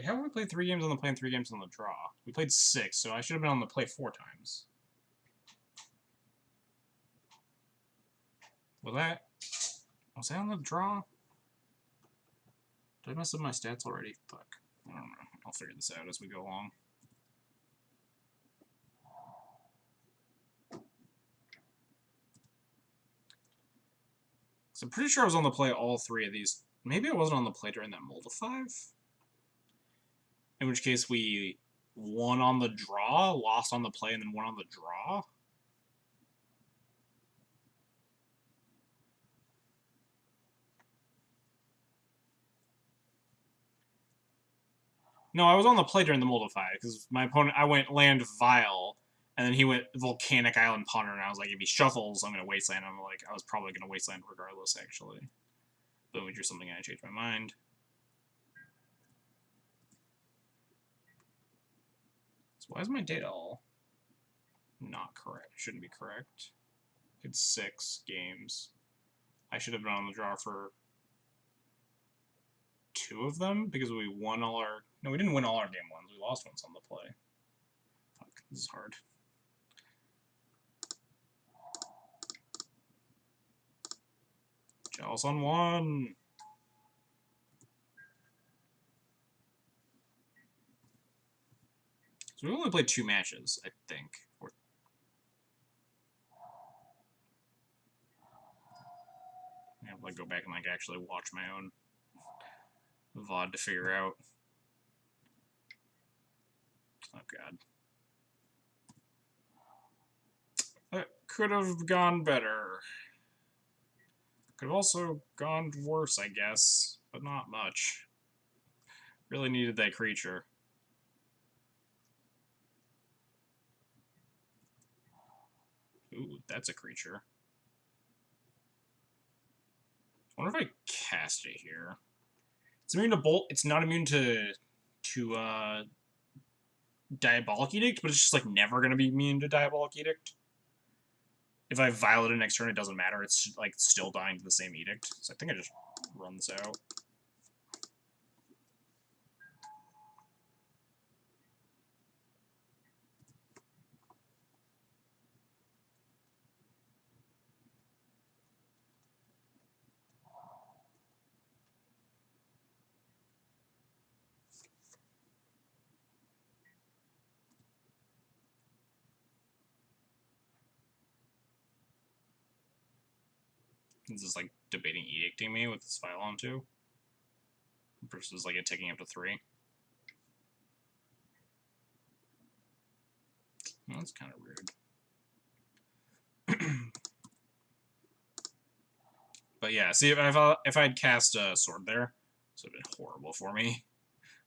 Wait, how have we played 3 games on the play and 3 games on the draw? We played 6, so I should have been on the play 4 times. Was that on the draw? Did I mess up my stats already? Fuck. I don't know. I'll figure this out as we go along. So I'm pretty sure I was on the play all 3 of these. Maybe I wasn't on the play during that Mold of 5? In which case we won on the draw, lost on the play, and then won on the draw? No, I was on the play during the Mold of 5, because my opponent, I went land Vile, and then he went Volcanic Island Ponder, and I was like, if he shuffles, I'm going to Wasteland. I'm like, I was probably going to Wasteland regardless, actually. But we drew something and I changed my mind. So why is my data all not correct? Shouldn't be correct. It's 6 games. I should have been on the draw for 2 of them, because we won all our... No, we didn't win all our game 1s. We lost once on the play. Fuck, this is hard. Jealous on 1! So we only played 2 matches, I think. I have to like, go back and like actually watch my own VOD to figure out. Oh god. That could have gone better. Could have also gone worse, I guess, but not much. Really needed that creature. Ooh, that's a creature. I wonder if I cast it here. It's immune to Bolt. It's not immune to Diabolic Edict, but it's just like never gonna be immune to Diabolic Edict. If I Violet it next turn, it doesn't matter. It's like still dying to the same Edict. So I think I just run this out. This is like debating edicting me with this Phylon too. Versus like it taking up to 3. Well, that's kind of rude. But yeah, see, if I'd cast a sword there, this would have been horrible for me.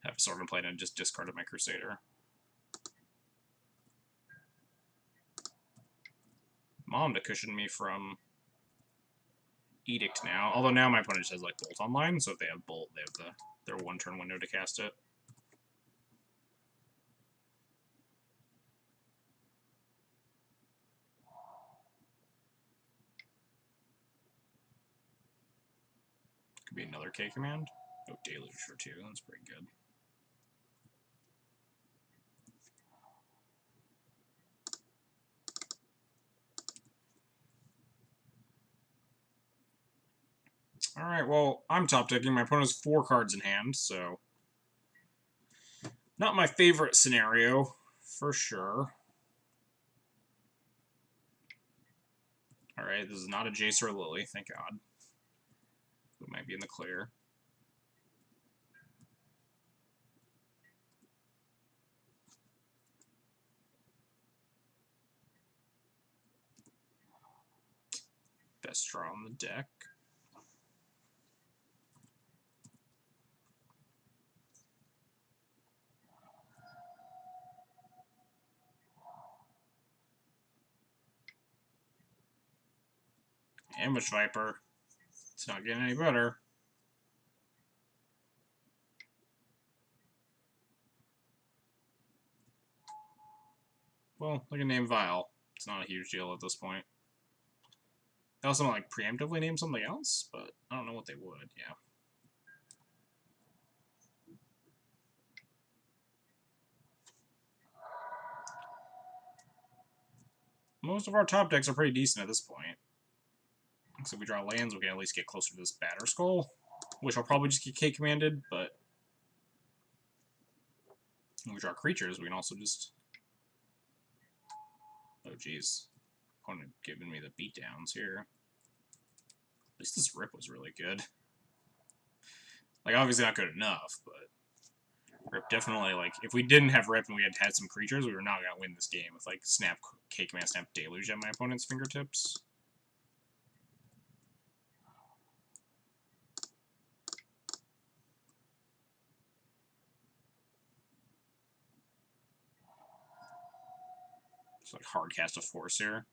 Have a sword in play and just discarded my Crusader. Mom to cushion me from Edict now. Although now my opponent just has like Bolt online, so if they have Bolt, they have their 1-turn window to cast it. Could be another K command. Oh, Deluger too. That's pretty good. Alright, well, I'm top decking. My opponent has 4 cards in hand, so... Not my favorite scenario, for sure. Alright, this is not a Jace or a Lily, thank God. We might be in the clear. Best draw on the deck. Ambush Viper. It's not getting any better. Well, I can name Vile. It's not a huge deal at this point. They also like preemptively name something else, but I don't know what they would, yeah. Most of our top decks are pretty decent at this point. So if we draw lands, we can at least get closer to this Batter Skull, which will probably just get K-commanded, but if we draw creatures, we can also just... Oh, jeez. Opponent giving me the beatdowns here. At least this Rip was really good. Like, obviously not good enough, but... Rip definitely, like, if we didn't have Rip and we had some creatures, we were not going to win this game with, like, Snap, K-Command, Snap, Deluge at my opponent's fingertips. It's like hard cast a Force here.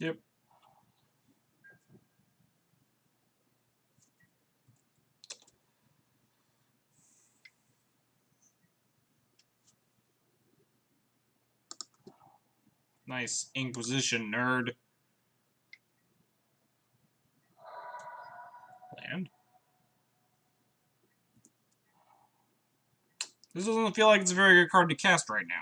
Yep. Nice Inquisition, nerd. Land? This doesn't feel like it's a very good card to cast right now.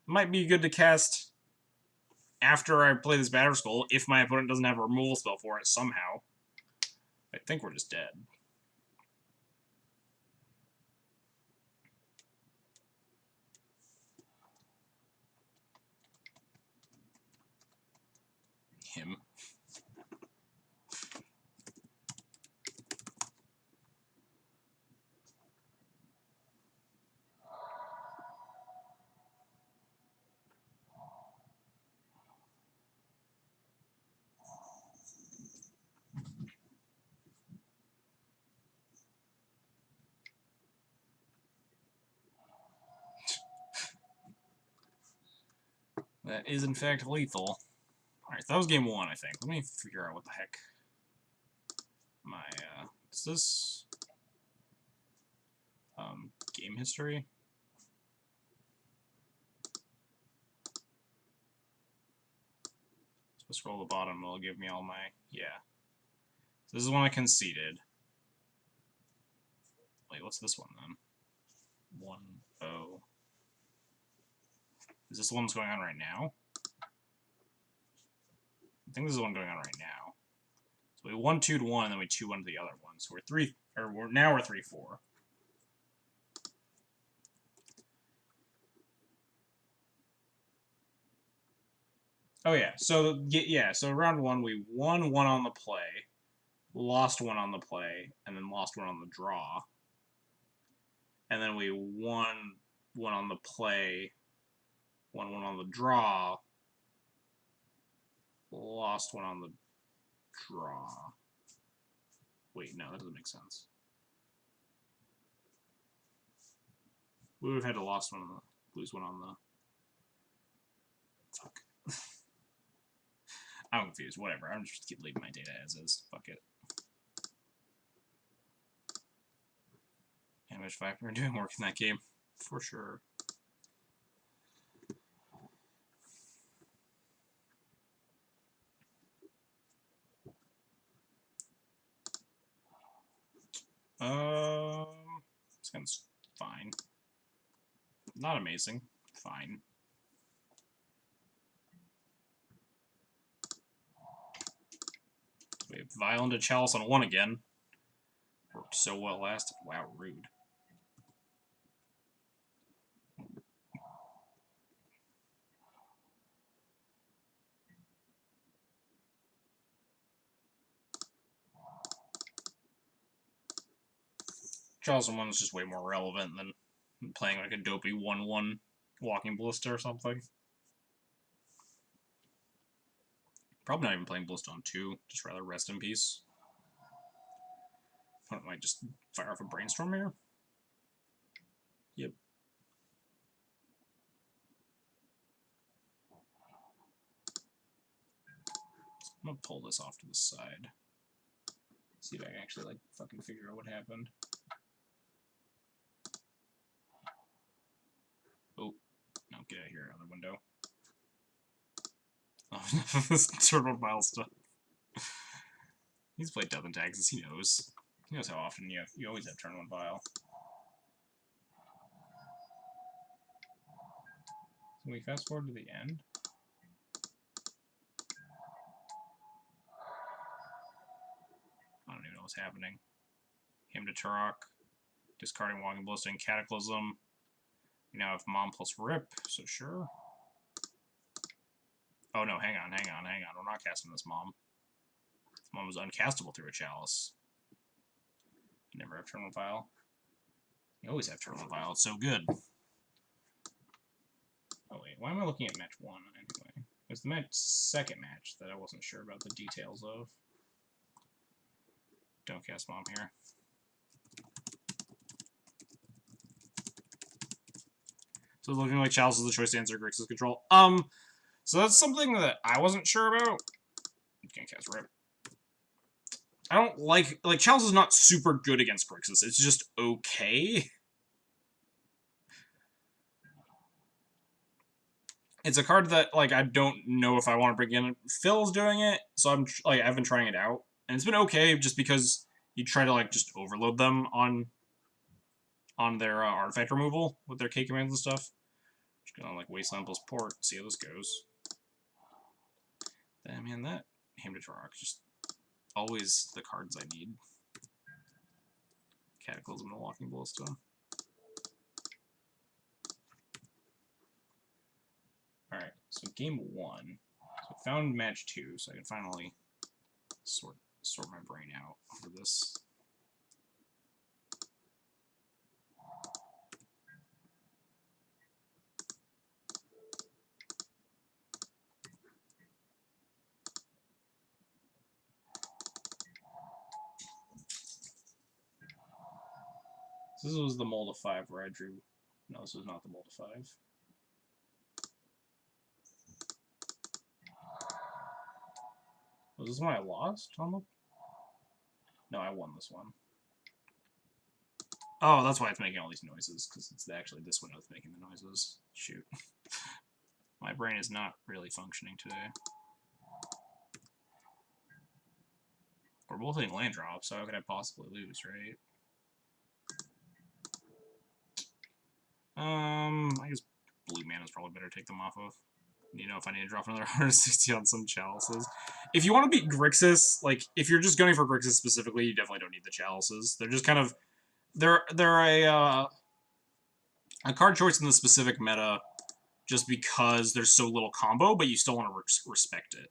Might be good to cast after I play this Batter Skull, if my opponent doesn't have a removal spell for it somehow. I think we're just dead. Him. That is, in fact, lethal. Alright, so that was game one, I think. Let me figure out what the heck my, is this, game history? So scroll to the bottom, it'll give me all my, yeah. So this is one I conceded. Wait, what's this one, then? 1-0. Is this the one that's going on right now? I think this is the one going on right now. So we 1-2 to one, and then we 2-1 to the other one. So we're 3, or now we're 3-4. Oh yeah, so round one we won one on the play, lost one on the play, and then lost one on the draw. And then we won one on the play, won one on the draw, lost one on the draw. Wait, no, that doesn't make sense. We would have had to lose one on the... Fuck. I'm confused. Whatever. I'm just keep leaving my data as is. Fuck it. Damage Viper are doing work in that game. For sure. This gun's fine. Not amazing. Fine. We have Violent to Chalice on 1 again. Worked so well last. Wow, rude. Chalice on 1 is just way more relevant than playing like a dopey 1-1 Walking Ballista or something. Probably not even playing Ballista on 2, just rather rest in peace. Opponent might just fire off a Brainstorm here. Yep. I'm gonna pull this off to the side. See if I can actually, like, fucking figure out what happened. Oh, no, get out of here, other window. Oh, this turtle mile stuff. He's played Death and Taxes, he knows. He knows how often you always have turn 1 Vile. Can we fast forward to the end? I don't even know what's happening. Him to Turok. Discarding Walking Ballista and Cataclysm. We now have Mom plus Rip, so sure. Oh no, hang on. We're not casting this Mom. This Mom is uncastable through a Chalice. Never have turn 1 Vile. You always have turn 1 Vile, it's so good. Oh wait, why am I looking at match 1 anyway? It's the second match that I wasn't sure about the details of. Don't cast Mom here. So looking like Chalice is the choice to answer Grixis control. So that's something that I wasn't sure about. You can't cast Rip. I don't like Chalice is not super good against Grixis. It's just okay. It's a card that, like, I don't know if I want to bring in. Phil's doing it, so I've been trying it out. And it's been okay, just because you try to, like, just overload them on their artifact removal with their K commands and stuff. Just gonna, like, Wasteland plus Port, see how this goes. Then, man, that Him to Turok, just always the cards I need. Cataclysm and Walking Ballista. Alright, so game 1. So I found match 2, so I can finally sort my brain out over this. So this was the mold of 5 where I drew. No, this was not the mold of 5. Was this one I lost on the... No, I won this one. Oh, that's why it's making all these noises, because it's actually this window that's making the noises. Shoot. My brain is not really functioning today. We're both hitting land drops, so how could I possibly lose, right? I guess blue mana is probably better to take them off of. You know, if I need to drop another 160 on some Chalices. If you want to beat Grixis, like, if you're just gunning for Grixis specifically, you definitely don't need the Chalices. They're just kind of... They're a card choice in the specific meta just because there's so little combo, but you still want to respect it.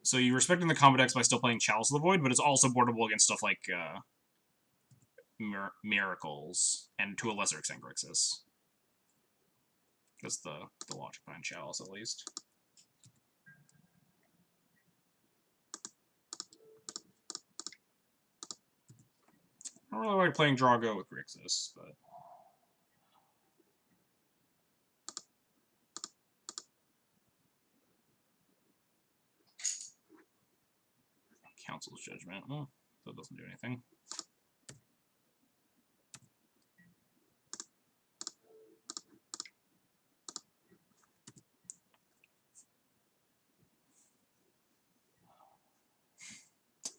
So you're respecting the combo decks by still playing Chalice of the Void, but it's also boardable against stuff like Miracles, and to a lesser extent Grixis. That's the logic behind Chalice, at least. I don't really like playing Drago with Grixis, but... Council's Judgment. Well, that doesn't do anything.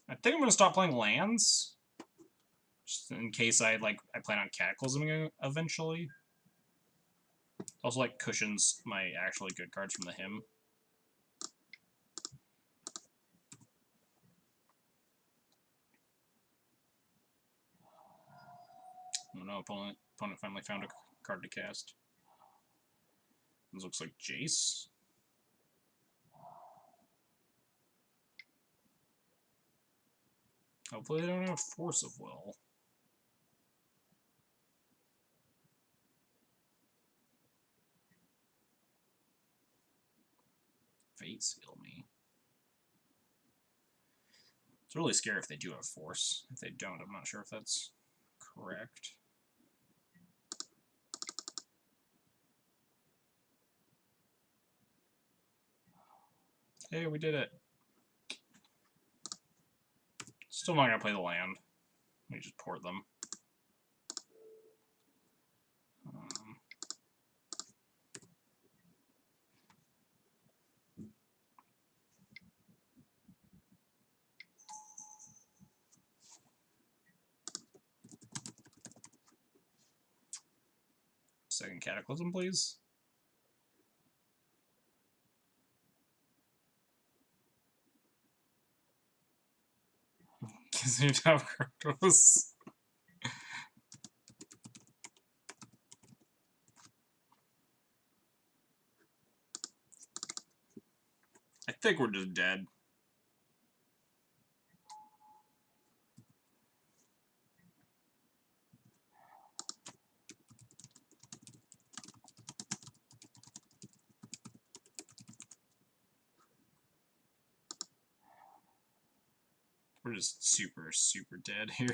I think I'm gonna stop playing lands, just in case I plan on Cataclysming eventually. Also, like, cushions my actually good cards from the Hymn. Oh no, opponent finally found a card to cast. This looks like Jace. Hopefully they don't have Force of Will. Fate Seal me. It's really scary if they do have Force. If they don't, I'm not sure if that's correct. Hey, we did it. Still not gonna play the land. We just port them. Second Cataclysm, please. Gives me top Kratos. I think we're just dead. We're just super, super dead here.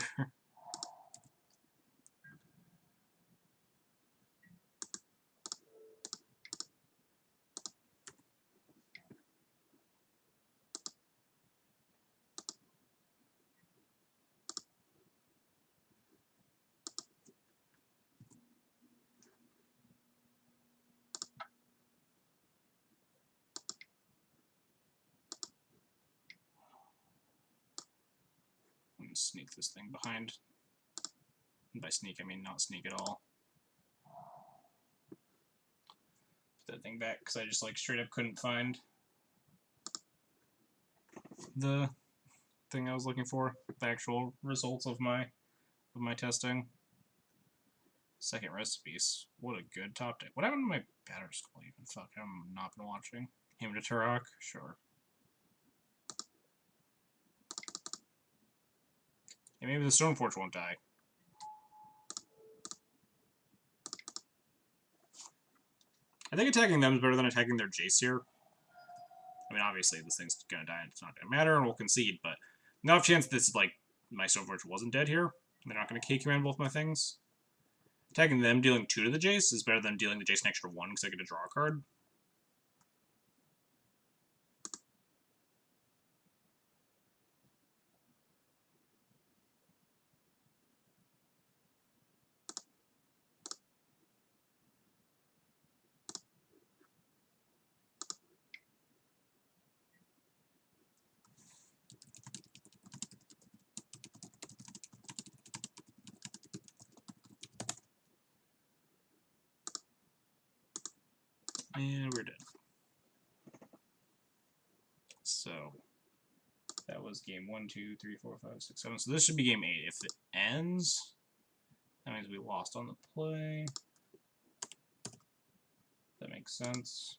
I'm gonna sneak this thing behind. And by sneak, I mean not sneak at all. Put that thing back, because I just, like, straight up couldn't find the thing I was looking for. The actual results of my testing. Second recipes. What a good top deck. What happened to my batter skull even? Fuck, I've not been watching. Him to Turok? Sure. And maybe the Stoneforge won't die. I think attacking them is better than attacking their Jace here. I mean, obviously, this thing's gonna die and it's not gonna matter, and we'll concede, but no chance this, like, my Stoneforge wasn't dead here. They're not gonna K-command both my things. Attacking them, dealing 2 to the Jace, is better than dealing the Jace an extra 1, because I get to draw a card. And we're dead. So, that was game 1, 2, 3, 4, 5, 6, 7. So this should be game 8. If it ends, that means we lost on the play. That makes sense.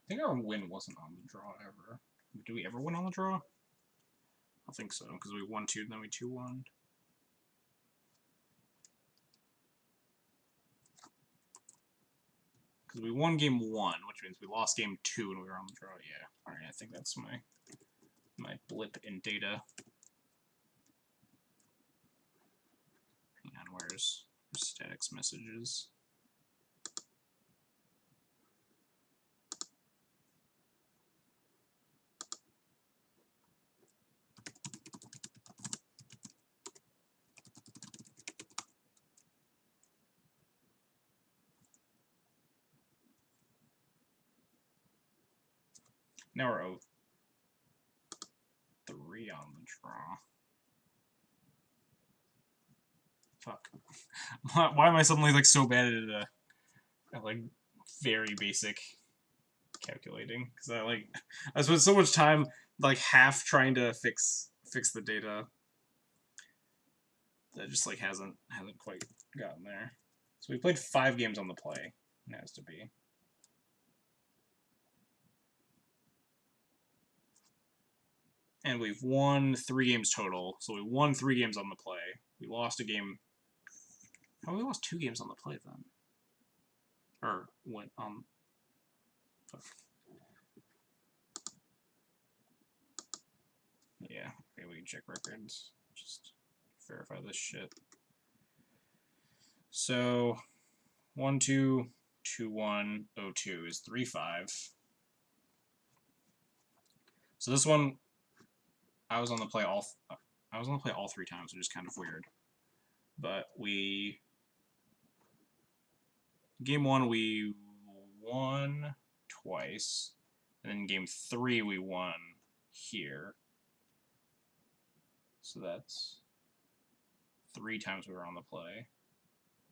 I think our win wasn't on the draw ever. Do we ever win on the draw? I think so, because we 1-2, then we 2-1. Because we won game 1, which means we lost game 2 and we were on the draw. Yeah. Alright, I think that's my blip in data. Hang on, where's statics messages? Now we're 0-3 on the draw. Fuck. Why am I suddenly, like, so bad at like, very basic calculating? Because I spent so much time, like, half trying to fix the data that just, like, hasn't quite gotten there. So we played 5 games on the play. It has to be. And we've won 3 games total. So we won 3 games on the play. We lost a game. How we lost 2 games on the play then? Or went on. Yeah, okay, we can check records. Just verify this shit. So 1-2, 2-1, 0-2 is 3-5. So this one, I was on the play all I was gonna play all 3 times, which is kind of weird. But we... Game 1, we won twice. And then Game 3, we won here. So that's 3 times we were on the play.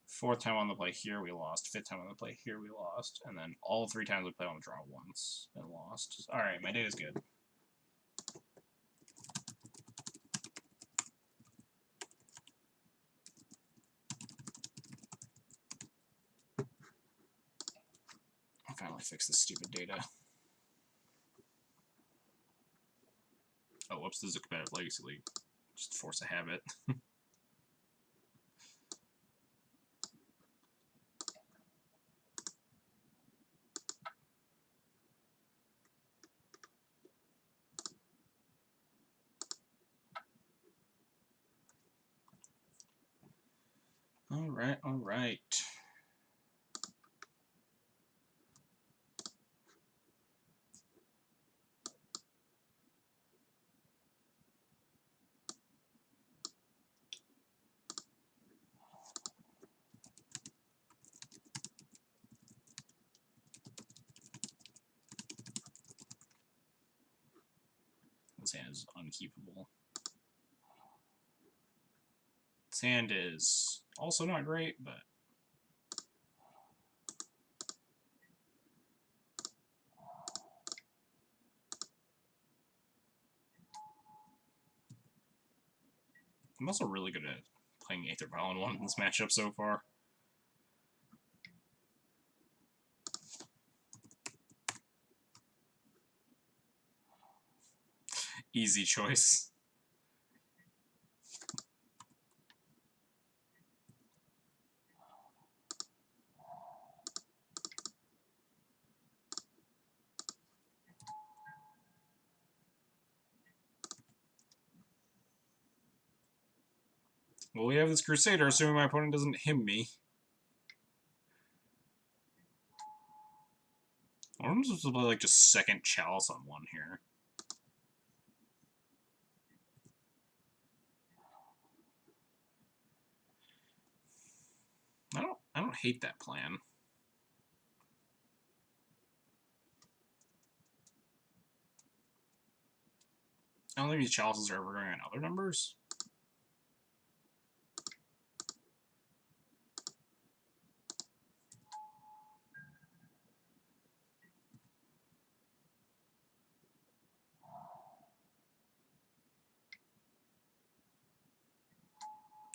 4th time on the play here, we lost. 5th time on the play here, we lost. And then all 3 times we played on the draw once and lost. Alright, my data's good. I finally fixed this stupid data. Oh, whoops, this is a competitive Legacy League. Just force a habit. Alright, alright. This hand is unkeepable. This hand is also not great, but... I'm also really good at playing Aether Vial in 1 in this matchup so far. Easy choice. Well, we have this Crusader, assuming my opponent doesn't him me. I'm supposed to play like just second Chalice on 1 here. I don't hate that plan. I don't think these Chalices are ever going on other numbers.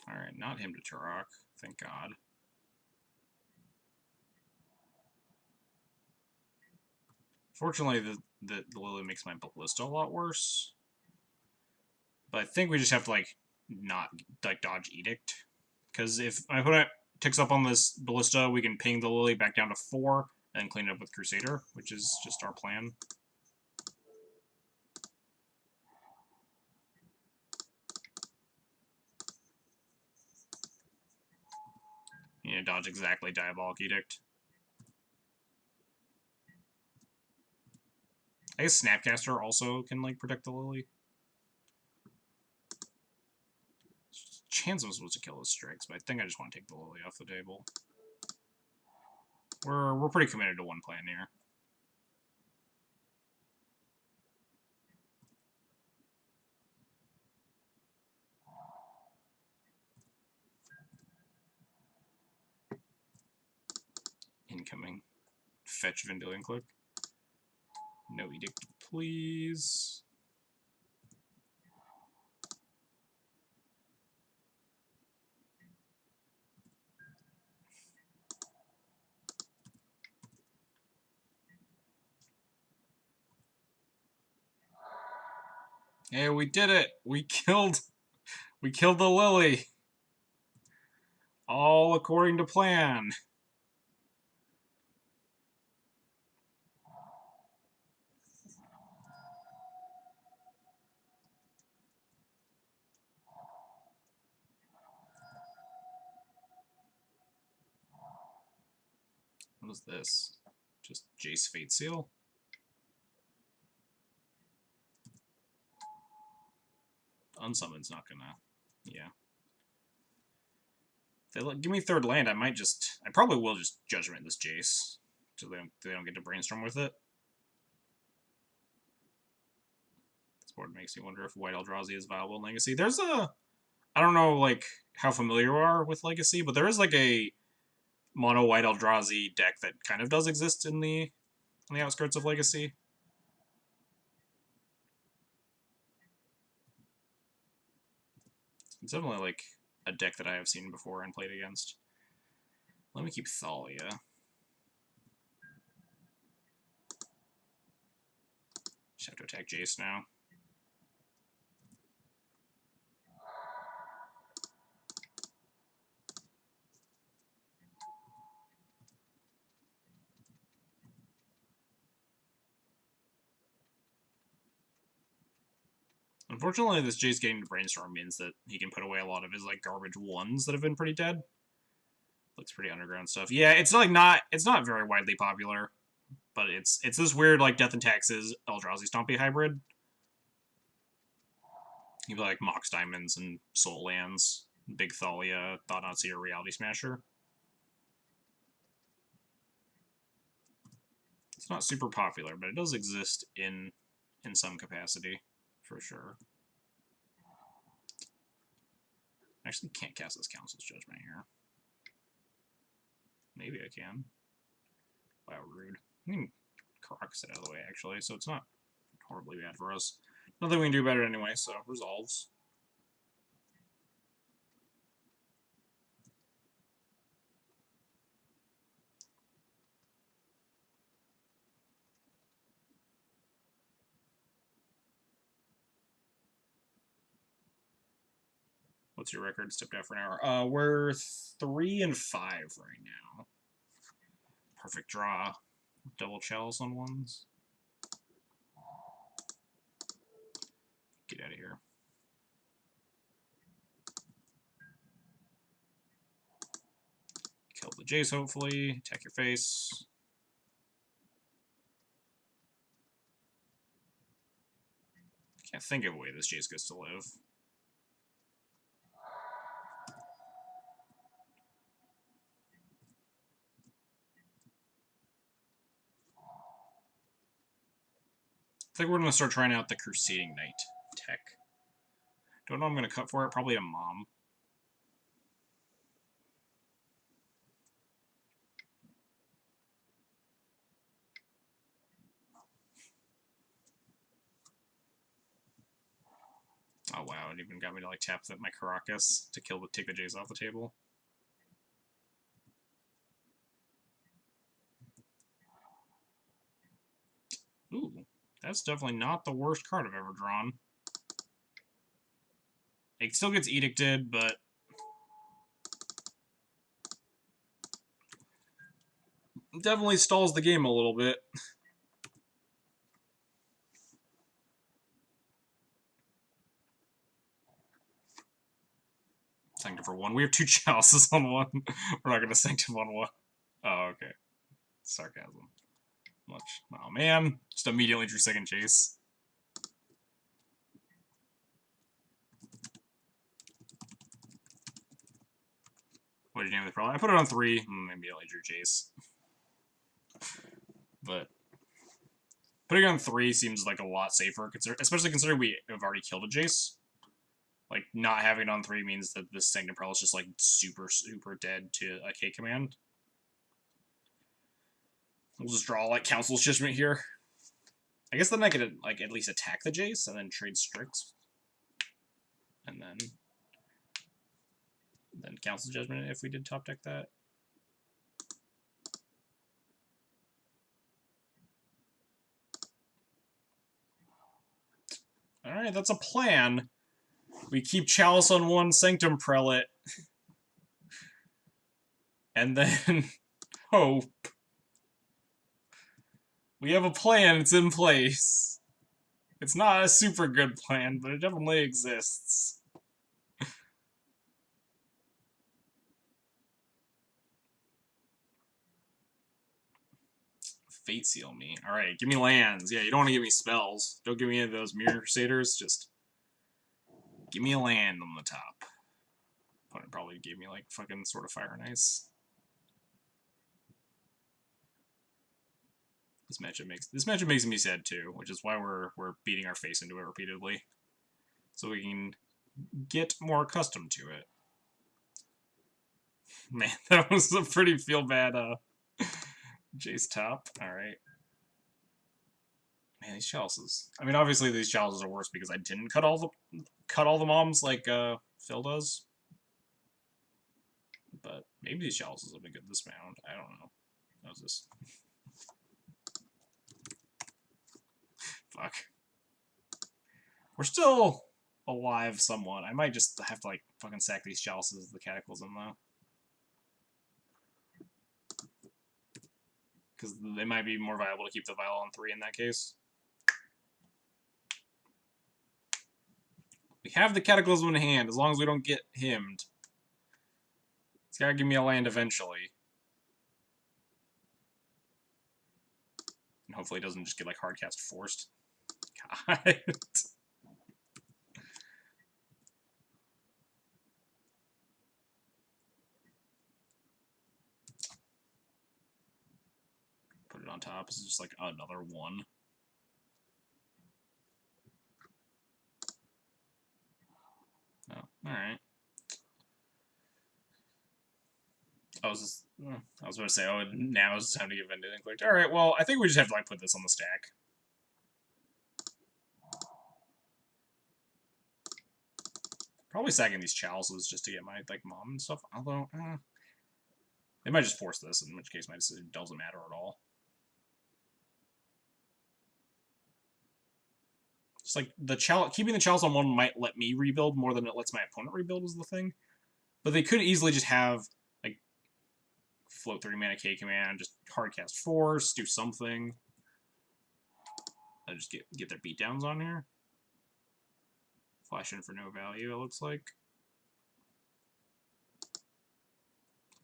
Alright, not him to Turok, thank God. Fortunately, the Lily makes my Ballista a lot worse. But I think we just have to, like, not, like, dodge Edict. Because if my opponent ticks up on this Ballista, we can ping the Lily back down to 4, and clean it up with Crusader, which is just our plan. You know, dodge exactly Diabolic Edict. I guess Snapcaster also can, like, protect the Lily. Chance was supposed to kill his Strix, but I think I just want to take the Lily off the table. We're pretty committed to 1 plan here. Incoming. Fetch Vendilion Click. No Edict, please. Hey, we did it! We killed the Lily! All according to plan. What is this? Just Jace Fate Seal? Unsummoned's not gonna... Yeah. If they give me third land, I probably will just Judgment this Jace. So they don't get to brainstorm with it. This board makes me wonder if White Eldrazi is viable in Legacy. There's a... I don't know, like, how familiar you are with Legacy, but there is, like, a mono White Eldrazi deck that kind of does exist on the outskirts of Legacy. It's definitely, like, a deck that I have seen before and played against. Let me keep Thalia. Just have to attack Jace now. Unfortunately, this Jace getting to Brainstorm means that he can put away a lot of his, like, garbage ones that have been pretty dead. Looks pretty underground stuff. Yeah, it's not very widely popular, but it's this weird, like, Death and Taxes Eldrazi Stompy hybrid. You have, like, Mox Diamonds and Soul Lands, Big Thalia, Thought-Not-Seer, Reality Smasher. It's not super popular, but it does exist in some capacity, for sure. I actually can't cast this Council's Judgment here. Maybe I can. Wow, rude. I can Grixis it out of the way, actually, so it's not horribly bad for us. Nothing we can do about it anyway, so resolves. What's your record? Stepped out for an hour. We're 3-5 right now. Perfect draw. Double Chalice on ones. Get out of here. Kill the Jace, hopefully. Attack your face. Can't think of a way this Jace gets to live. I think we're going to start trying out the Crusading Knight tech. Don't know what I'm going to cut for it. Probably a Mom. Oh wow, it even got me to like tap my Caracas to take the Jace off the table. Ooh, that's definitely not the worst card I've ever drawn. It still gets Edicted, but definitely stalls the game a little bit. Sanctum for one. We have 2 Chalices on one. We're not going to Sanctum on one. Oh, okay. Sarcasm. Much. Oh, man. Just immediately drew second Jace. What did you name the problem? I put it on 3. Immediately drew Jace. But putting it on 3 seems like a lot safer, especially considering we have already killed a Jace. Like, not having it on 3 means that this Sanctum Pearl is just, like, super, super dead to a K command. We'll just draw, like, Council's Judgment here. I guess then I could, like, at least attack the Jace and then trade Strix. And then Council's Judgment if we did top deck that. Alright, that's a plan. We keep Chalice on one, Sanctum Prelate. And then hope. We have a plan, it's in place. It's not a super good plan, but it definitely exists. Fate Seal me. Alright, give me lands. Yeah, you don't want to give me spells. Don't give me any of those Mirror Crusaders, just Give me a land on the top. Opponent probably gave me like fucking Sword of Fire and Ice. This matchup makes me sad too, which is why we're beating our face into it repeatedly, so we can get more accustomed to it. Man, that was a pretty feel bad Jace top. All right. Man, these chalices. I mean, obviously these chalices are worse because I didn't cut all the moms like Phil does. But maybe these chalices will be good this round. I don't know. How's this? Fuck. We're still alive somewhat. I might just have to like fucking sack these chalices as the Cataclysm though. Because they might be more viable to keep the Vial on 3 in that case. We have the Cataclysm in hand, as long as we don't get himmed. It's gotta give me a land eventually. And hopefully it doesn't just get like hardcast forced. God. Put it on top. This is just like another one. Oh, alright. I was going to say, oh, now is the time to give anything clicked. Alright, well, I think we just have to like put this on the stack. Probably sacking these chalices just to get my like mom and stuff. Although, they might just force this, in which case my decision doesn't matter at all. It's like keeping the chalice on one might let me rebuild more than it lets my opponent rebuild is the thing. But they could easily just have like float 3 mana K command, just hardcast force, do something. I just get their beatdowns on here. Flash in for no value, it looks like.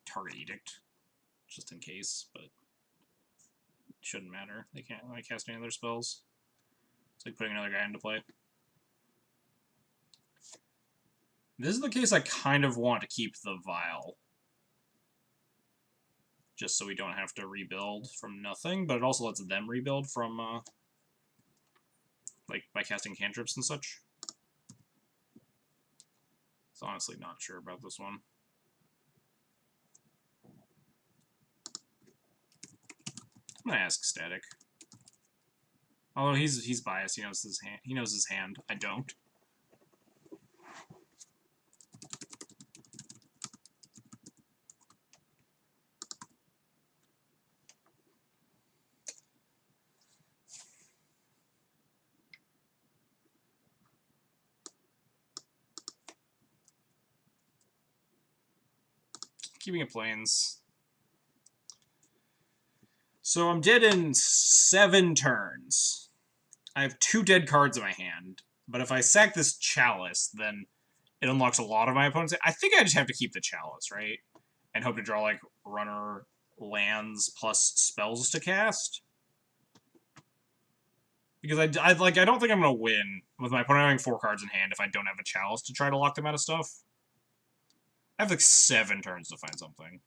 Target Edict, just in case, but it shouldn't matter. They can't like cast any other spells. It's like putting another guy into play. This is the case I kind of want to keep the Vial. Just so we don't have to rebuild from nothing, but it also lets them rebuild from, like, by casting cantrips and such. So honestly not sure about this one. I'm gonna ask Static. Although he's biased, he knows his hand. He knows his hand. I don't. Keeping it plains. So I'm dead in 7 turns. I have 2 dead cards in my hand, but if I sack this Chalice, then it unlocks a lot of my opponent's. I think I just have to keep the Chalice, right? And hope to draw like runner lands plus spells to cast. Because I don't think I'm gonna win with my opponent having 4 cards in hand if I don't have a Chalice to try to lock them out of stuff. I have like 7 turns to find something.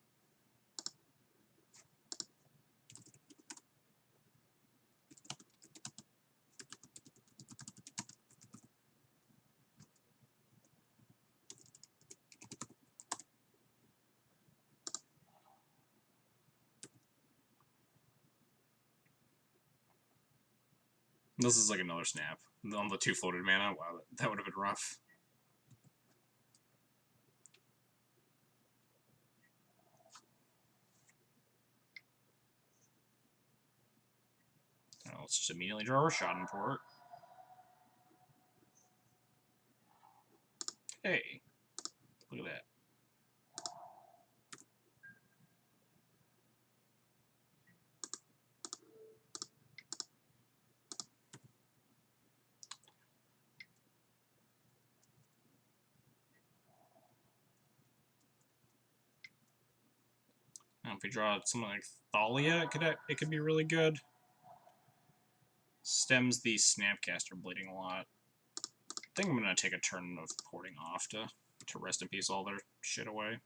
This is like another snap. On the 2 floated mana, wow, that would have been rough. Well, let's just immediately draw a shot in port. Hey, look at that. Now, if we draw something like Thalia, it could be really good. Stems the Snapcaster bleeding a lot. think I'm gonna take a turn of porting off to rest in peace all their shit away.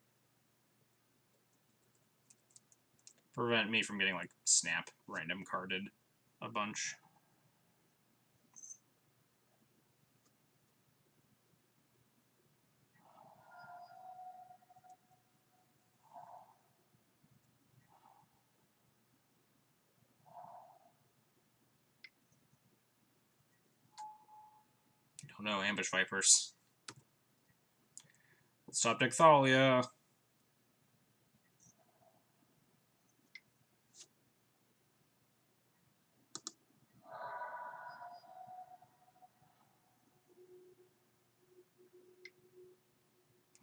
Prevent me from getting, like, snap random carded a bunch. Oh no, ambush vipers. Let's stop deck Thalia.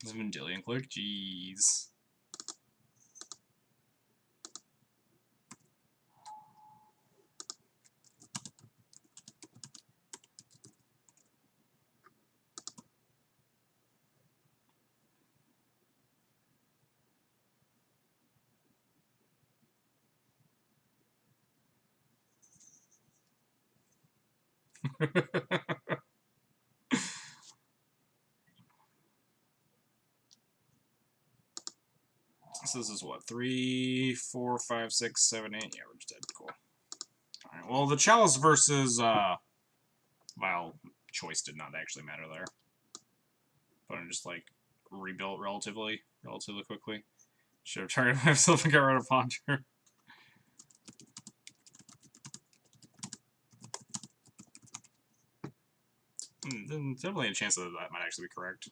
This is Vendilion Clerk, jeez. So this is what, 3, 4, 5, 6, 7, 8? Yeah, we're just dead. Cool. Alright, well, the Chalice versus Vile choice did not actually matter there. But I'm just, like, rebuilt relatively quickly. Should have targeted myself and got rid of Ponder. There's definitely a chance that that might actually be correct.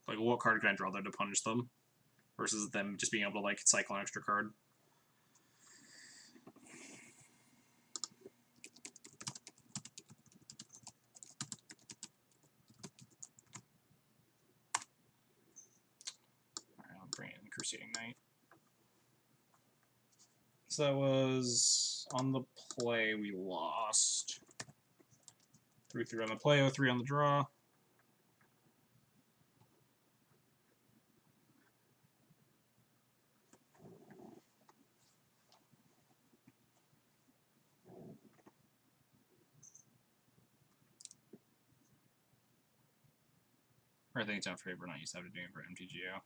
Like, what card can I draw there to punish them? Versus them just being able to, like, cycle an extra card. Alright, I'll bring in Crusading Knight. So that was on the play we lost. 3-3 on the play, 0-3 on the draw. Or I think it's out for favor, not used to have to do it for MTGO.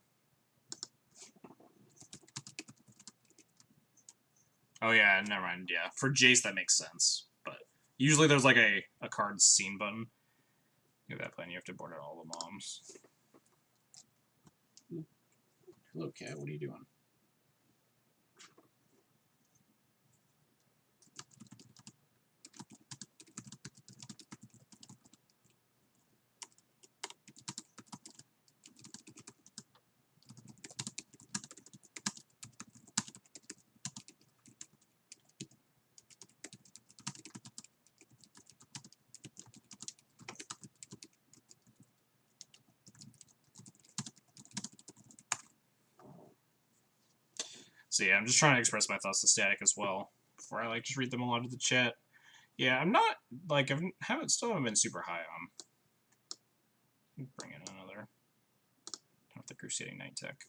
Oh yeah, never mind, yeah. For Jace that makes sense. But usually there's like a card scene button. Get that plan, you have to board out all the moms. Hello, cat, what are you doing? So yeah, I'm just trying to express my thoughts to Static as well, before I like just read them all out of the chat. Yeah, I'm not, like, still haven't been super high on. Bring in another. With the Crusading Knight tech.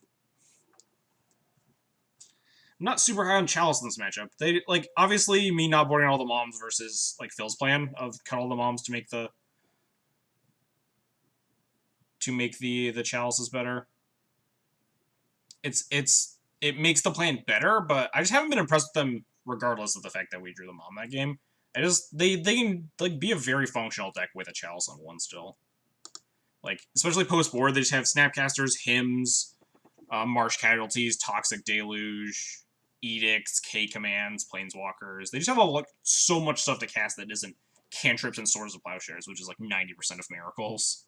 I'm not super high on Chalice in this matchup. They, like, obviously, me not boarding all the moms versus, like, Phil's plan of cut all the moms to make the Chalices better. It makes the plan better, but I just haven't been impressed with them regardless of the fact that we drew them on that game. They can, like, be a very functional deck with a Chalice on one still. Like, especially post-board, they just have Snapcasters, Hymns, Marsh Casualties, Toxic Deluge, Edicts, K-Commands, Planeswalkers. They just have like, so much stuff to cast that isn't cantrips and Swords of Plowshares, which is like 90% of miracles.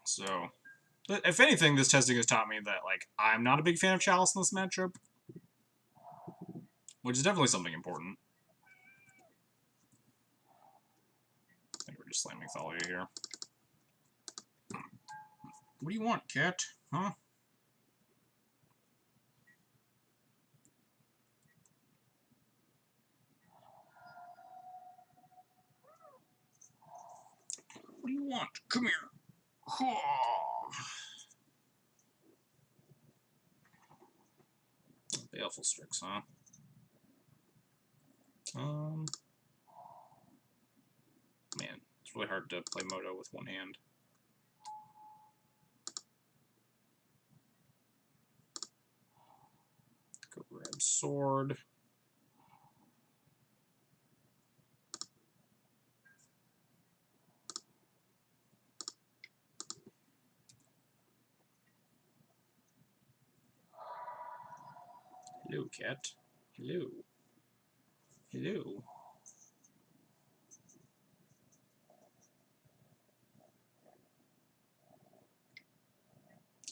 So, if anything, this testing has taught me that, like, I'm not a big fan of Chalice in this matchup. Which is definitely something important. I think we're just slamming Thalia here. What do you want, cat? Huh? What do you want? Come here. Baleful Strix, huh? Man, it's really hard to play Moto with one hand. Go grab sword. Hello, cat. Hello. Hello.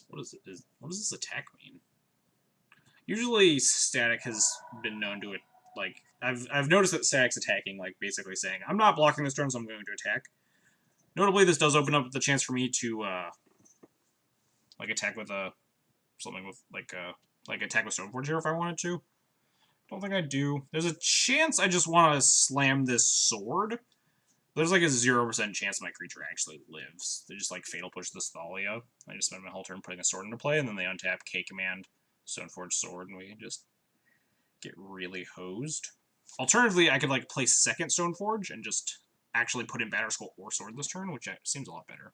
What does this attack mean? Usually, static has been known to it. Like I've noticed that static's attacking, like basically saying, "I'm not blocking this turn, so I'm going to attack." Notably, this does open up the chance for me to like attack with a something with like attack with Stoneforge here if I wanted to. Don't think I do. There's a chance I just want to slam this sword. There's like a 0% chance my creature actually lives. They just like Fatal Push this Thalia. I just spend my whole turn putting a sword into play, and then they untap K command, Stoneforge sword, and we just get really hosed. Alternatively, I could like play second Stoneforge and just actually put in Batterskull or sword this turn, which seems a lot better.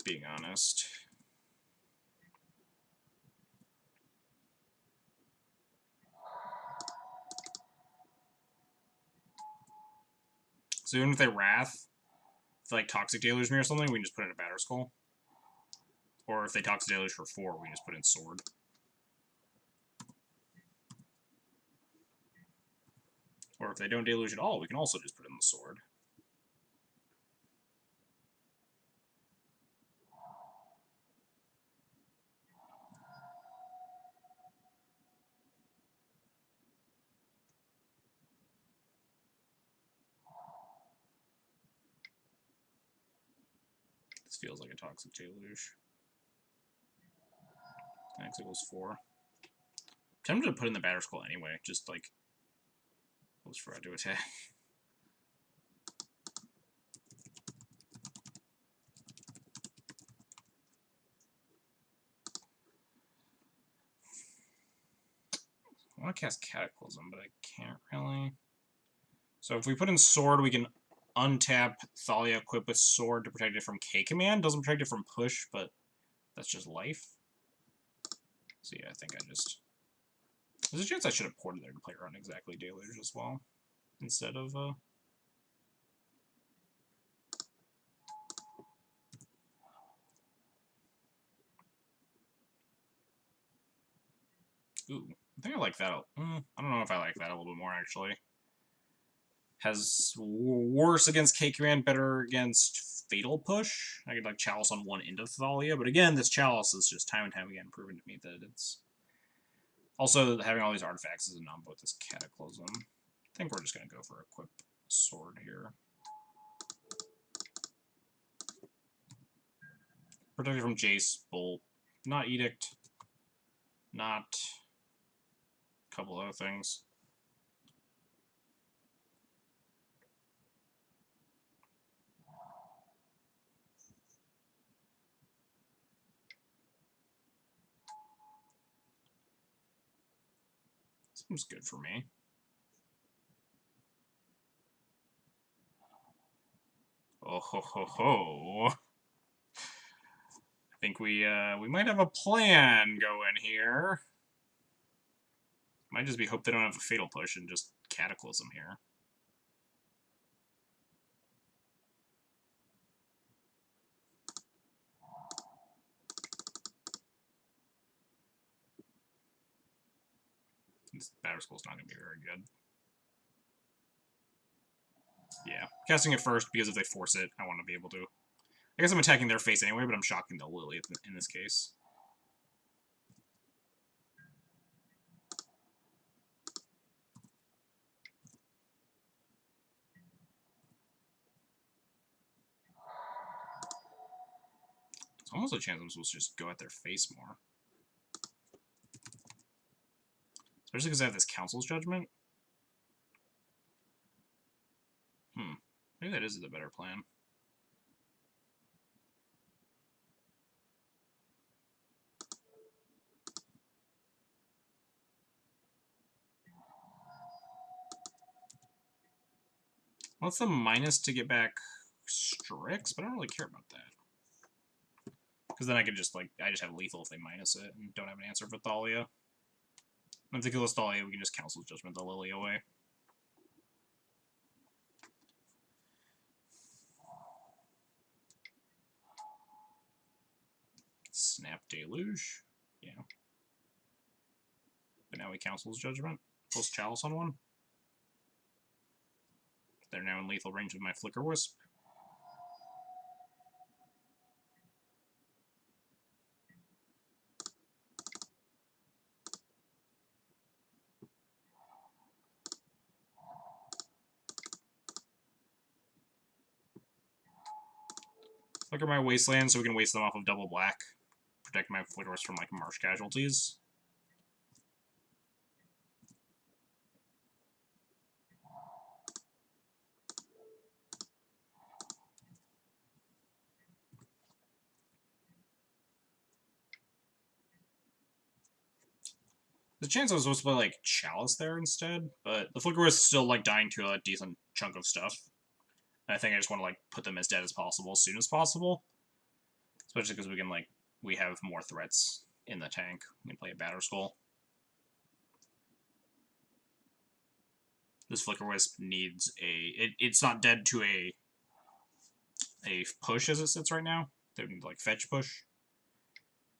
Being honest. So even if they Wrath, if they, like Toxic Deluge me or something, we can just put in a Batterskull. Or if they Toxic Deluge for 4, we can just put in sword. Or if they don't deluge at all, we can also just put in the sword. This feels like a Toxic Deluge. X equals 4. I'm tempted to put in the Batterskull anyway, just like was for to attack. I want to cast Cataclysm, but I can't really. So if we put in Sword, we can untap Thalia, equip with Sword to protect it from K command. Doesn't protect it from push, but that's just life. So yeah, I think I just... There's a chance I should have ported there to play around exactly Deluge as well, instead of... Ooh, I think I like that. I don't know if I like that a little bit more, actually. Has worse against K command, better against Fatal Push. I could like Chalice on one into Thalia, but again, this Chalice is just time and time again proven to me that it's... Also, having all these artifacts is a non with this Cataclysm. I think we're just going to go for Equip Sword here. Protected from Jace, Bolt, not Edict, not a couple other things. Seems good for me. Oh ho ho ho. I think we might have a plan going here. Might just be hope they don't have a Fatal Push and just Cataclysm here. This Batterskull's not going to be very good. Yeah, casting it first because if they force it, I want to be able to. I guess I'm attacking their face anyway, but I'm shocking the Lily in this case. It's almost a chance I'm supposed to just go at their face more. Especially because I have this Council's Judgment. Maybe that is the better plan. What's the minus to get back Strix? But I don't really care about that. Because then I could just, like, I just have lethal if they minus it and don't have an answer for Thalia. And if they kill Thalia, we can just cancel Judgment the Lily away. Snap Deluge. Yeah. But now he cancels Judgment. Plus Chalice on one. They're now in lethal range of my Flicker Wisp. Flicker my Wasteland so we can waste them off of double black. Protect my Flicker Wisp from, like, marsh casualties. The chance I was supposed to play, like, Chalice there instead, but the Flicker Wisp is still, like, dying to a decent chunk of stuff. And I think I just want to, like, put them as dead as possible as soon as possible. Especially because we can, like, we have more threats in the tank. We can play a Batterskull. This Flicker Wisp needs a... It's not dead to a push as it sits right now. They need, like, fetch push.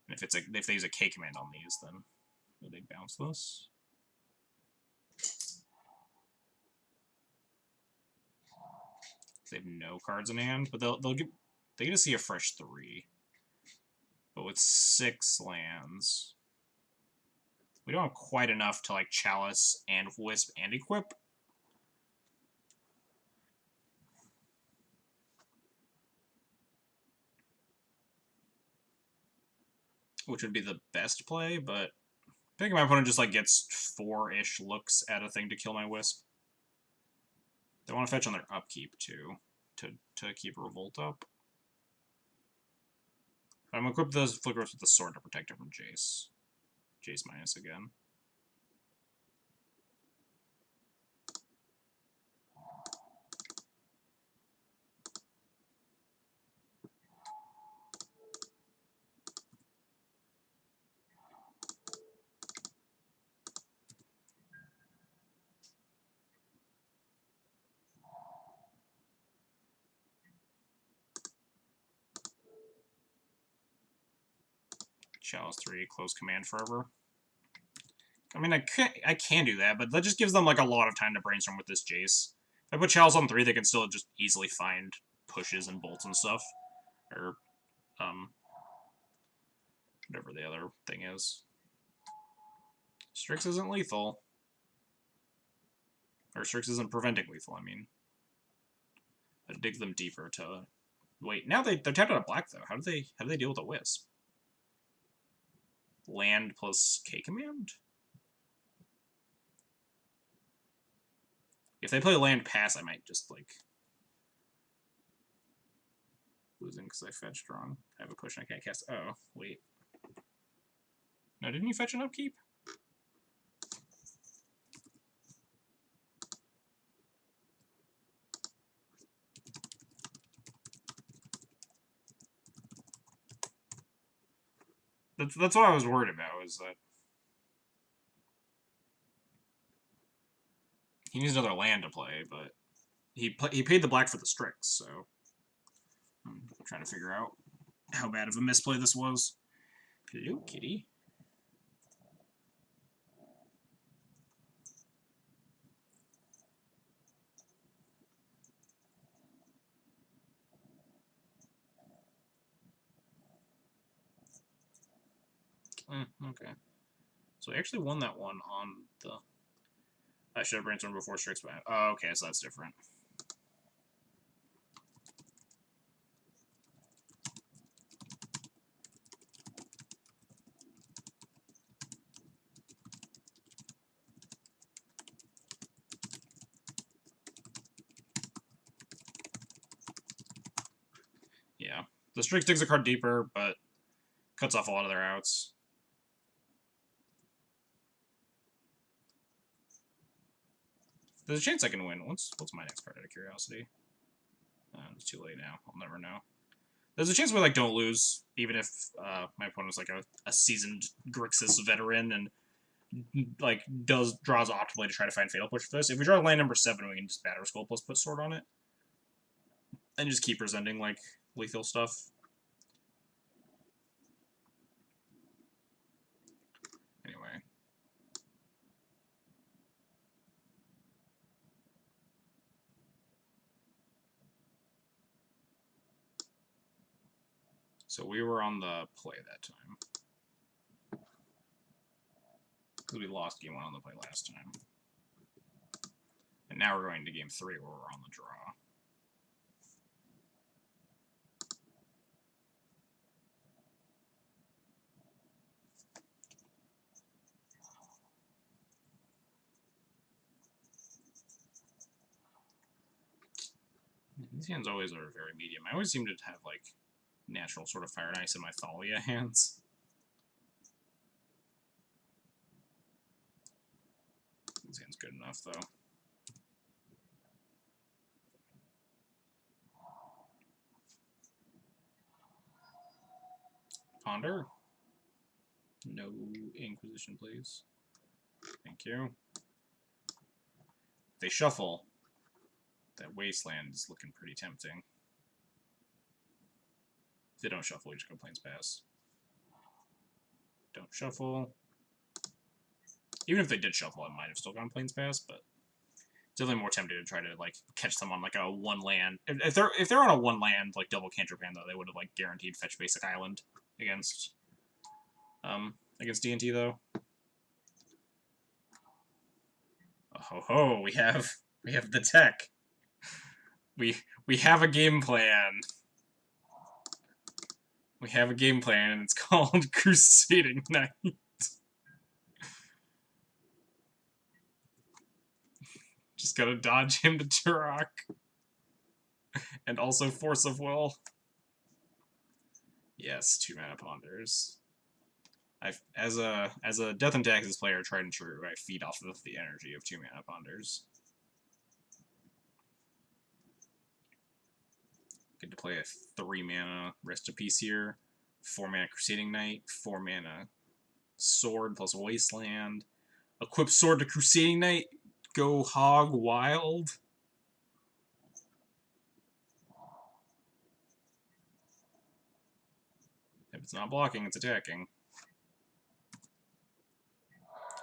And if they use a K command on these, then they bounce this. They have no cards in hand, but they get to see a fresh 3. But with 6 lands, we don't have quite enough to, like, Chalice and Wisp and equip. Which would be the best play, but I think my opponent just, like, gets 4-ish looks at a thing to kill my Wisp. They want to fetch on their upkeep, too, to keep Revolt up. But I'm going to equip those Flickers with the Sword to protect it from Jace. Jace minus again. Chalice 3, close command forever. I mean, I can do that, but that just gives them, like, a lot of time to brainstorm with this Jace. If I put Chalice on 3, they can still just easily find pushes and bolts and stuff. Or, whatever the other thing is. Strix isn't lethal. Or Strix isn't preventing lethal, I mean. I'd dig them deeper to... Wait, now they're tapped out of black, though. How do they deal with a Wisp? Land plus K command? If they play land pass, I might just, like... Losing because I fetched wrong. I have a push and I can't cast... Oh, wait. No, didn't you fetch an upkeep? That's what I was worried about, is that... He needs another land to play, but... He paid the black for the Strix, so... I'm trying to figure out how bad of a misplay this was. Hello, kitty. Okay. So I actually won that one on the... I should have brainstormed before Strix, but... Oh, okay, so that's different. Yeah. The Strix digs a card deeper, but cuts off a lot of their outs. There's a chance I can win. What's my next card out of curiosity? It's too late now. I'll never know. There's a chance we like don't lose, even if my opponent's like a seasoned Grixis veteran and like draws optimally to try to find Fatal Push for this. If we draw land number 7, we can just Batter Skull plus put Sword on it. And just keep presenting like lethal stuff. Anyway. So we were on the play that time. Because we lost game 1 on the play last time. And now we're going to game 3 where we're on the draw. These hands always are very medium. I always seem to have, like, natural sort of Fire and Ice and my Thalia hands. This hand's good enough, though. Ponder. No Inquisition, please. Thank you. They shuffle. That Wasteland is looking pretty tempting. If they don't shuffle, we just go Plains Pass. Don't shuffle. Even if they did shuffle, I might have still gone Plains Pass, but it's definitely more tempted to try to like catch them on like a 1 land. If they're on a 1 land like double cantrip hand though, they would have like guaranteed fetch basic island against D&T though. Oh ho ho, we have the tech. We have a game plan. We have a game plan, and it's called Crusading Knight. Just gotta dodge him to Turok. And also Force of Will. Yes, 2 mana Ponders. As a Death and Taxes player, tried and true, I feed off of the energy of 2 mana Ponders. Get to play a 3 mana Rest of Peace here, 4 mana Crusading Knight, 4 mana Sword plus Wasteland. Equip Sword to Crusading Knight, go hog wild. If it's not blocking, it's attacking.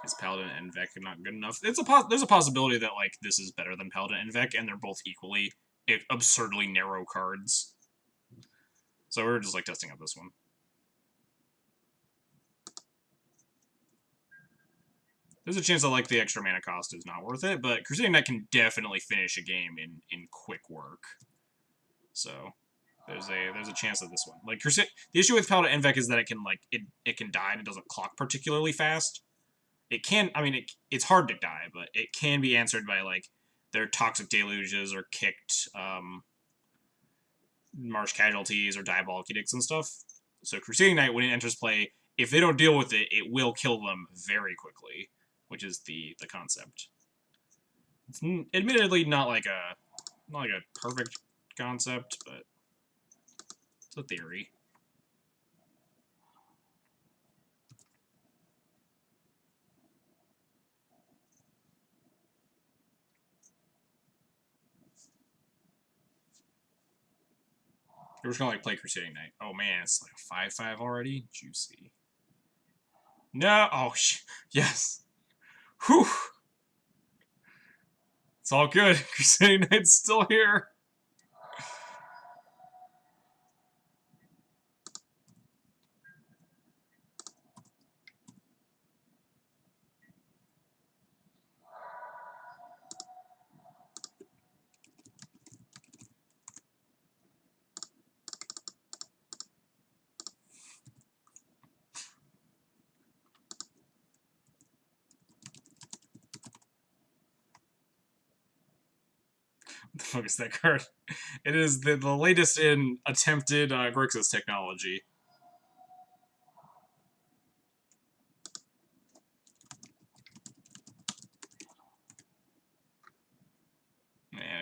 Is Paladin and Vec not good enough? There's a possibility that like this is better than Paladin and Vec, and they're both equally absurdly narrow cards. So we're just like testing out this one. There's a chance that like the extra mana cost is not worth it, but Crusading Knight can definitely finish a game in quick work. So there's a chance that this one like the issue with Paladin and Vec is that it can like it can die and it doesn't clock particularly fast. It can, I mean, it's hard to die, but it can be answered by, like, their Toxic Deluges or kicked Marsh Casualties or Diabolic Edicts and stuff. So Crusading Knight, when it enters play, if they don't deal with it, it will kill them very quickly, which is the concept. It's admittedly not like a perfect concept, but it's a theory. We're just gonna like play Crusading Knight. Oh man, it's like a 5/5 already. Juicy. No. Oh yes. Whew. It's all good. Crusading Knight's still here. What the fuck is that card? It is the latest in attempted Grixis technology.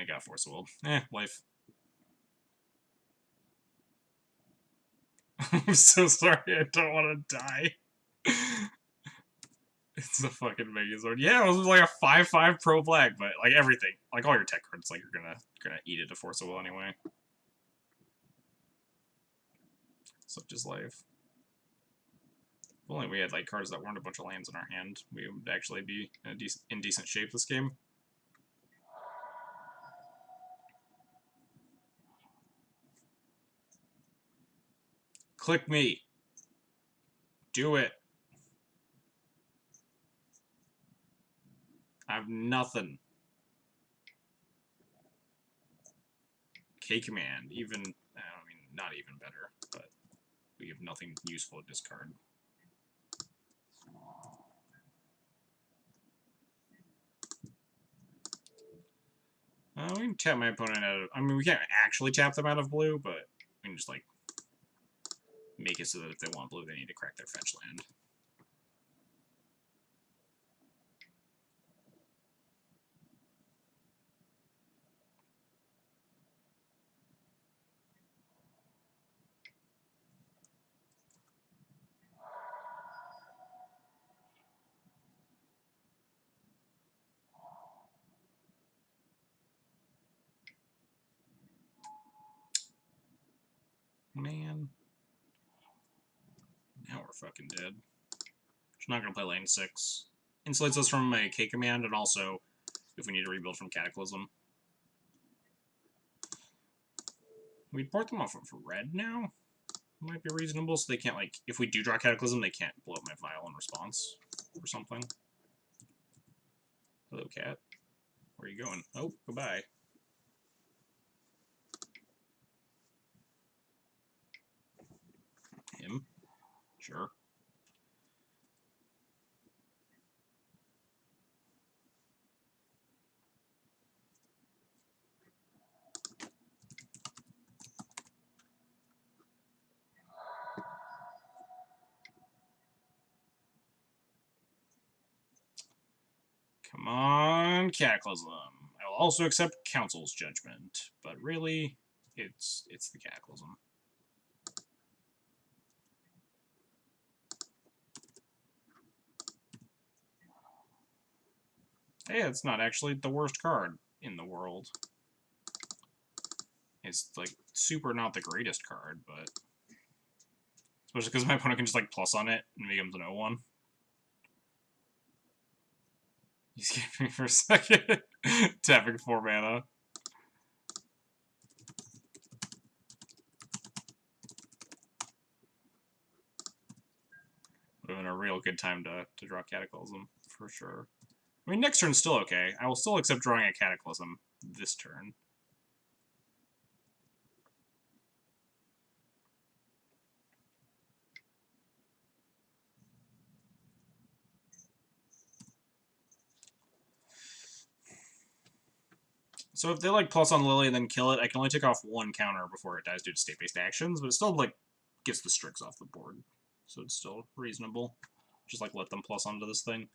got Force Will. Life. I'm so sorry, I don't want to die. It's a fucking Megazord. Yeah, it was like a 5/5 pro black, but like everything, like all your tech cards, like you're gonna eat it to Force Will anyway. Such is life. If only we had like cards that weren't a bunch of lands in our hand, we would actually be in decent shape this game. Click me. Do it. I have nothing. K command, even, I mean, not even better, but we have nothing useful to discard. We can tap my opponent out of, I mean, we can't actually tap them out of blue, but we can just, like, make it so that if they want blue, they need to crack their fetch land. Man. Now we're fucking dead. She's not gonna play lane 6. Insulates us from a K command, and also if we need to rebuild from Cataclysm. We'd port them off of red now? Might be reasonable, so they can't, like, if we do draw Cataclysm, they can't blow up my vial in response or something. Hello, cat. Where are you going? Oh, goodbye. Him? Sure. Come on, Cataclysm. I will also accept Council's judgment, but really, it's the Cataclysm. Hey, it's not actually the worst card in the world. It's, like, super not the greatest card, but... Especially because my opponent can just, like, plus on it and make him an 0-1. He skipped me for a second. Tapping 4 mana. Would have been a real good time to draw Cataclysm, for sure. I mean, next turn's still okay. I will still accept drawing a Cataclysm this turn. So if they, like, plus on Lily and then kill it, I can only take off 1 counter before it dies due to state-based actions, but it still, like, gets the Strix off the board. So it's still reasonable. Just, like, let them plus onto this thing.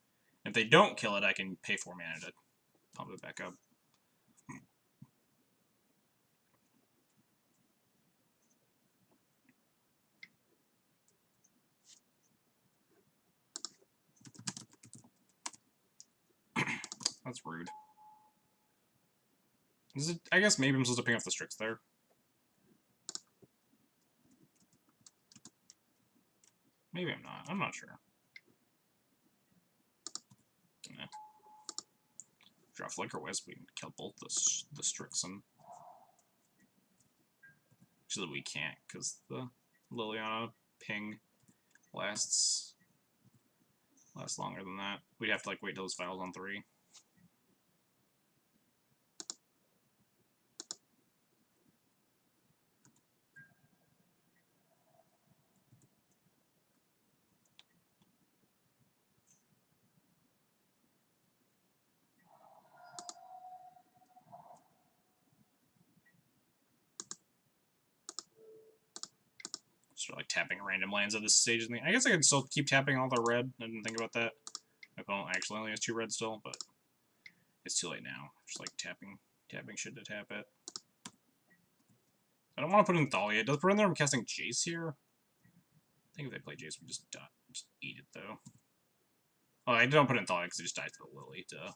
If they don't kill it, I can pay 4 mana to pump it back up. That's rude. Is it, I guess maybe I'm supposed to pick up the Strix there. Maybe I'm not. I'm not sure. Yeah. Draw Flicker Wisp, we can kill both the Strix and... Actually, we can't, because the Liliana ping lasts longer than that. We'd have to, like, wait till those files on 3. Start, like, tapping random lands at this stage of the game. I guess I could still keep tapping all the red. I didn't think about that. My opponent actually only has 2 red still, but it's too late now. Just, like, tapping Tapping shit to tap it. I don't want to put in Thalia. Does put in there I'm casting Jace here? I think if they play Jace, we just eat it, though. Oh, I don't put in Thalia because it just dies to the Lily, duh.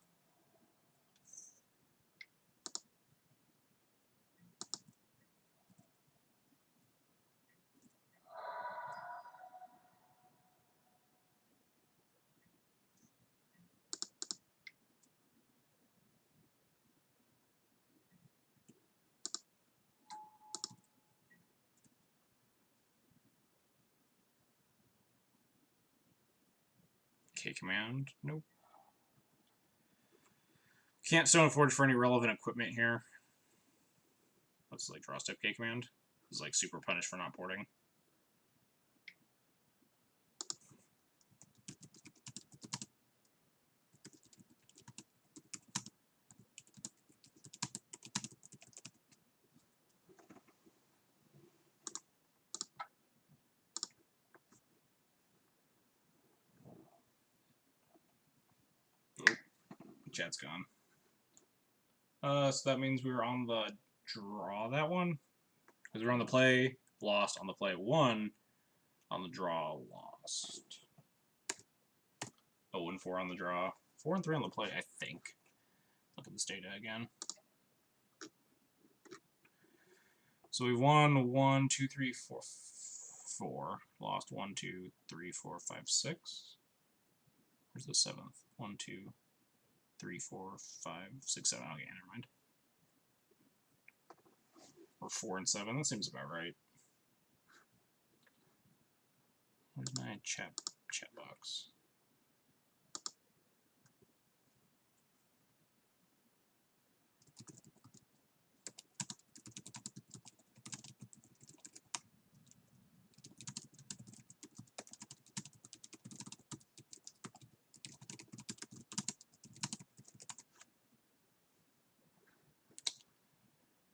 K command. Nope. Can't Stone Forge for any relevant equipment here. Let's like draw step K command. It's like super punished for not porting. Chat's gone. So that means we were on the draw that one? Because we were on the play, lost, on the play, won, on the draw, lost. 0-4 on the draw. 4-3 on the play, I think. Look at this data again. So we won 1, 2, 3, 4, 4. Lost 1, 2, 3, 4, 5, 6. Where's the 7th? 1, 2, 3, 4, 5, 6, 7. Okay, never mind. Or 4 and 7. That seems about right. Where's my chat box?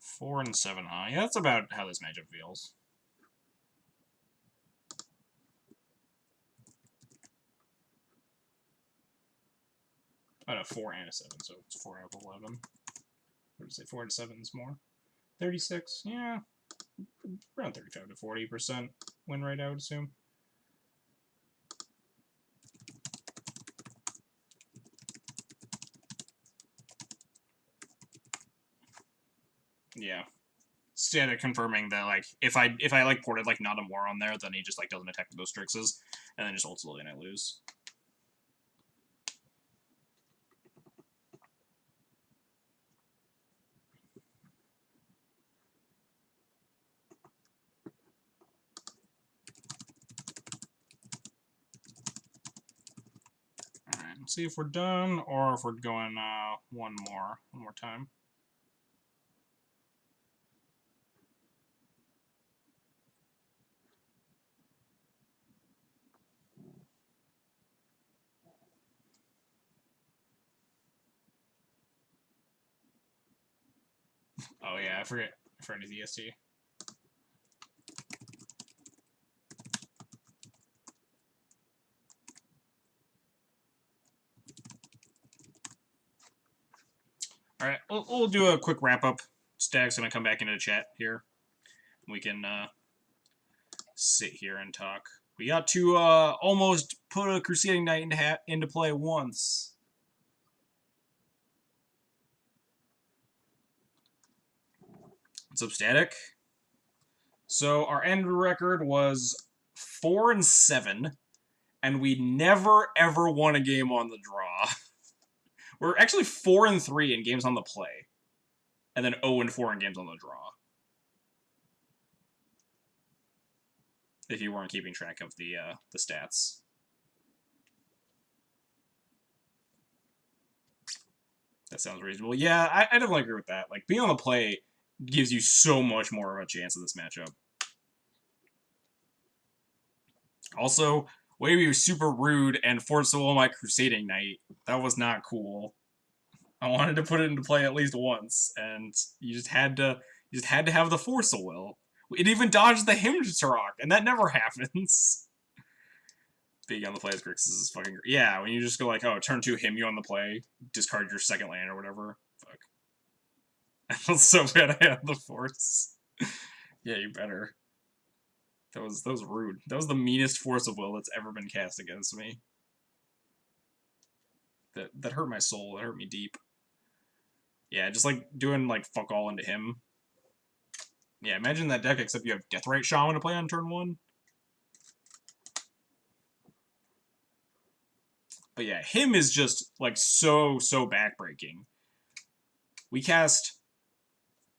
Four and 7 high. Yeah, that's about how this matchup feels. Oh, no, 4 and a 7, so it's 4 out of 11. What did I say? 4 and 7 is more. 36, yeah. Around 35 to 40% win rate, I would assume. Yeah. Static confirming that like if I like ported like not a more on there, then he just like doesn't attack with those Strixes, and then just ults Lily and I lose. Alright, let's see if we're done or if we're going one more time. Oh yeah, I forget his EST. Alright, we'll do a quick wrap-up. Stag's gonna come back into the chat here. We can sit here and talk. We got to almost put a Crusading Knight into play once. What's up, Static? So our end record was 4 and 7, and we never ever won a game on the draw. We're actually 4 and 3 in games on the play, and then 0 and 4 in games on the draw. If you weren't keeping track of the stats. That sounds reasonable. Yeah, I definitely agree with that. Like being on the play gives you so much more of a chance of this matchup. Also, Wavy was super rude and forced to my Crusading Knight. That was not cool. I wanted to put it into play at least once, and you just had to have the Force of Will. It even dodged the Himjarok, and that never happens. Being on the play as Grixis is fucking great. Yeah, when you just go like, oh, turn 2 him you on the play, discard your second land or whatever. Fuck. I felt so bad I had the force. Yeah, you better. That was rude. That was the meanest force of will that's ever been cast against me. That hurt my soul. It hurt me deep. Yeah, just like doing like fuck all into him. Yeah, imagine that deck except you have Deathrite Shaman to play on turn 1. But yeah, him is just like so backbreaking. We cast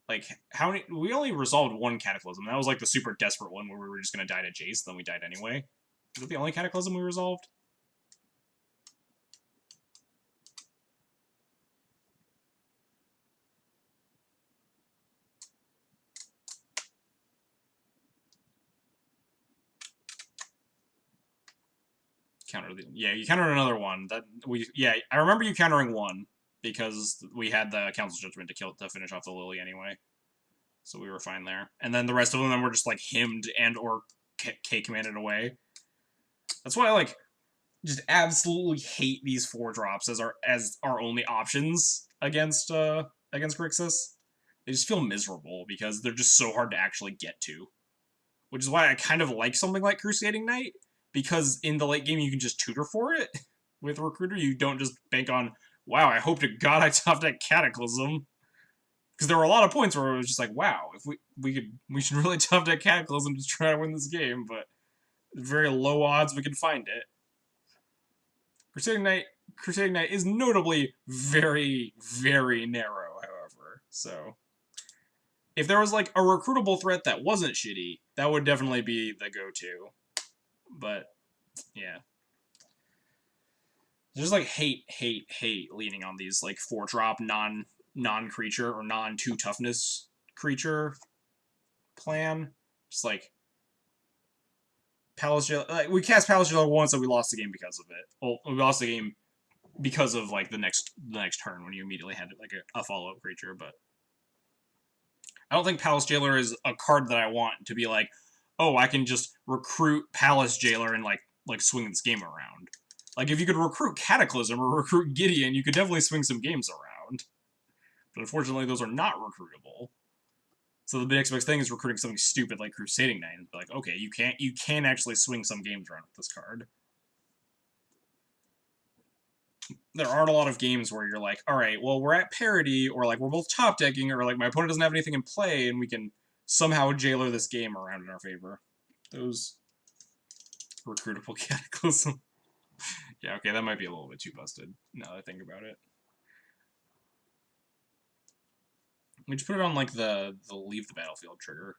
like how many? We only resolved one Cataclysm. That was like the super desperate one where we were just gonna die to Jace, then we died anyway. Is that the only Cataclysm we resolved? Yeah, you countered another one. I remember you countering one because we had the Council Judgment to finish off the Lily anyway. So we were fine there. And then the rest of them were just like hymned and or K-commanded away. That's why I like just absolutely hate these 4-drops as our only options against Grixis. They just feel miserable because they're just so hard to actually get to. Which is why I kind of like something like Crusading Knight, because in the late game you can just tutor for it. With Recruiter, you don't just bank on, wow, I hope to God I top that Cataclysm. Because there were a lot of points where it was just like, wow, if we should really top that Cataclysm to try to win this game, but very low odds we can find it. Crusading Knight is notably very, very narrow, however. So if there was like a recruitable threat that wasn't shitty, that would definitely be the go-to. But yeah. Just like hate leaning on these like 4-drop non-creature or non-2 toughness creature plan. Just like Palace Jailer, like we cast Palace Jailer once and we lost the game because of it. Well, we lost the game because of like the next turn when you immediately had like a follow-up creature, but I don't think Palace Jailer is a card that I want to be like, oh, I can just recruit Palace Jailer and like swing this game around. Like if you could recruit Cataclysm or recruit Gideon, you could definitely swing some games around. But unfortunately, those are not recruitable. So the next best thing is recruiting something stupid like Crusading Knight and be like, okay, you can actually swing some games around with this card. There aren't a lot of games where you're like, all right, well, we're at parity, or like we're both top decking, or like my opponent doesn't have anything in play, and we can somehow jailer this game around in our favor. Those recruitable Cataclysm. Yeah, okay, that might be a little bit too busted, now that I think about it. We just put it on, like, the leave the battlefield trigger.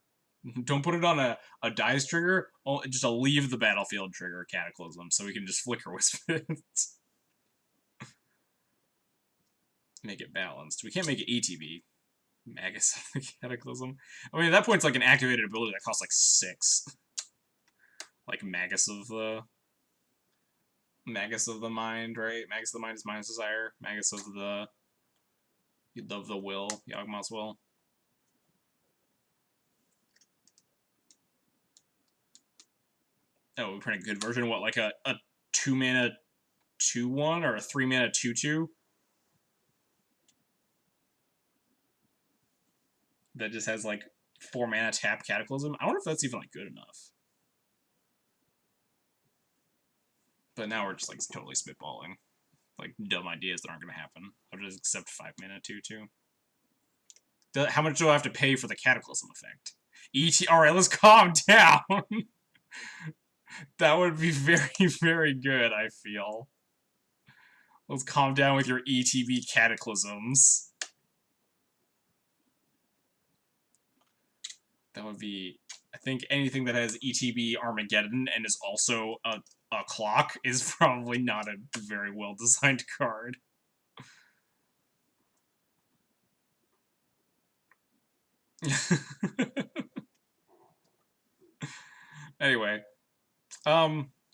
Don't put it on a dice trigger, just a leave the battlefield trigger Cataclysm, so we can just flicker wisp it. Make it balanced. We can't make it ETB. Magus of the Cataclysm. I mean, at that point, it's like an activated ability that costs like 6. Like Magus of the Mind, right? Magus of the Mind is Mind's Desire. Magus of the Will, Yawgmoth's Will. Oh, we print a good version. What, like a 2-mana 2/1 or a 3-mana 2/2? That just has like 4-mana tap Cataclysm. I wonder if that's even like good enough. But now we're just like totally spitballing. Like dumb ideas that aren't going to happen. I'll just accept 5-mana 2/2. How much do I have to pay for the Cataclysm effect? Alright, let's calm down. That would be very, very good, I feel. Let's calm down with your ETB Cataclysms. That would be... I think anything that has ETB Armageddon and is also a clock is probably not a very well-designed card. Anyway,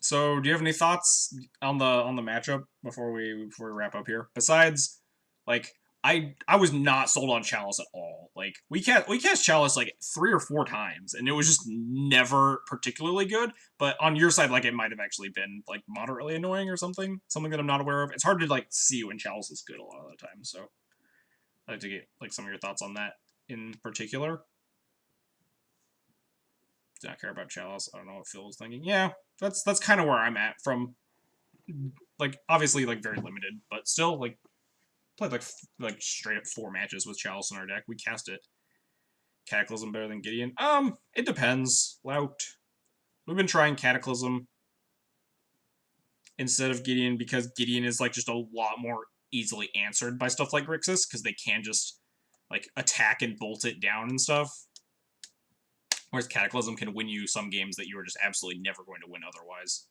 so do you have any thoughts on the matchup before we wrap up here? Besides, like, I was not sold on Chalice at all. Like, we cast Chalice like 3 or 4 times, and it was just never particularly good. But on your side, like, it might have actually been like moderately annoying or something that I'm not aware of. It's hard to like see when Chalice is good a lot of the time. So I'd like to get like some of your thoughts on that in particular. Do not care about Chalice. I don't know what Phil was thinking. Yeah, that's kind of where I'm at from. Like obviously like very limited, but still like played like straight up 4 matches with Chalice in our deck. We cast it. Cataclysm better than Gideon? It depends. Lout. We've been trying Cataclysm instead of Gideon because Gideon is like just a lot more easily answered by stuff like Grixis because they can just like attack and bolt it down and stuff. Whereas Cataclysm can win you some games that you are just absolutely never going to win otherwise.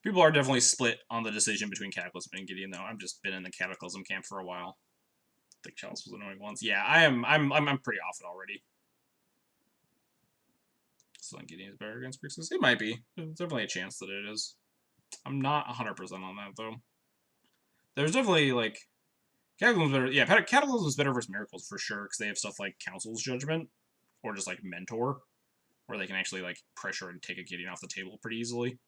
People are definitely split on the decision between Cataclysm and Gideon, though. I've just been in the Cataclysm camp for a while. I think Chalice was annoying once. Yeah, I'm pretty off it already. So Gideon is better against Grixis? It might be. There's definitely a chance that it is. I'm not 100% on that, though. There's definitely, like... Cataclysm's better. Yeah, Cataclysm's better versus Miracles, for sure, because they have stuff like Council's Judgment, or just, like, Mentor, where they can actually, like, pressure and take a Gideon off the table pretty easily.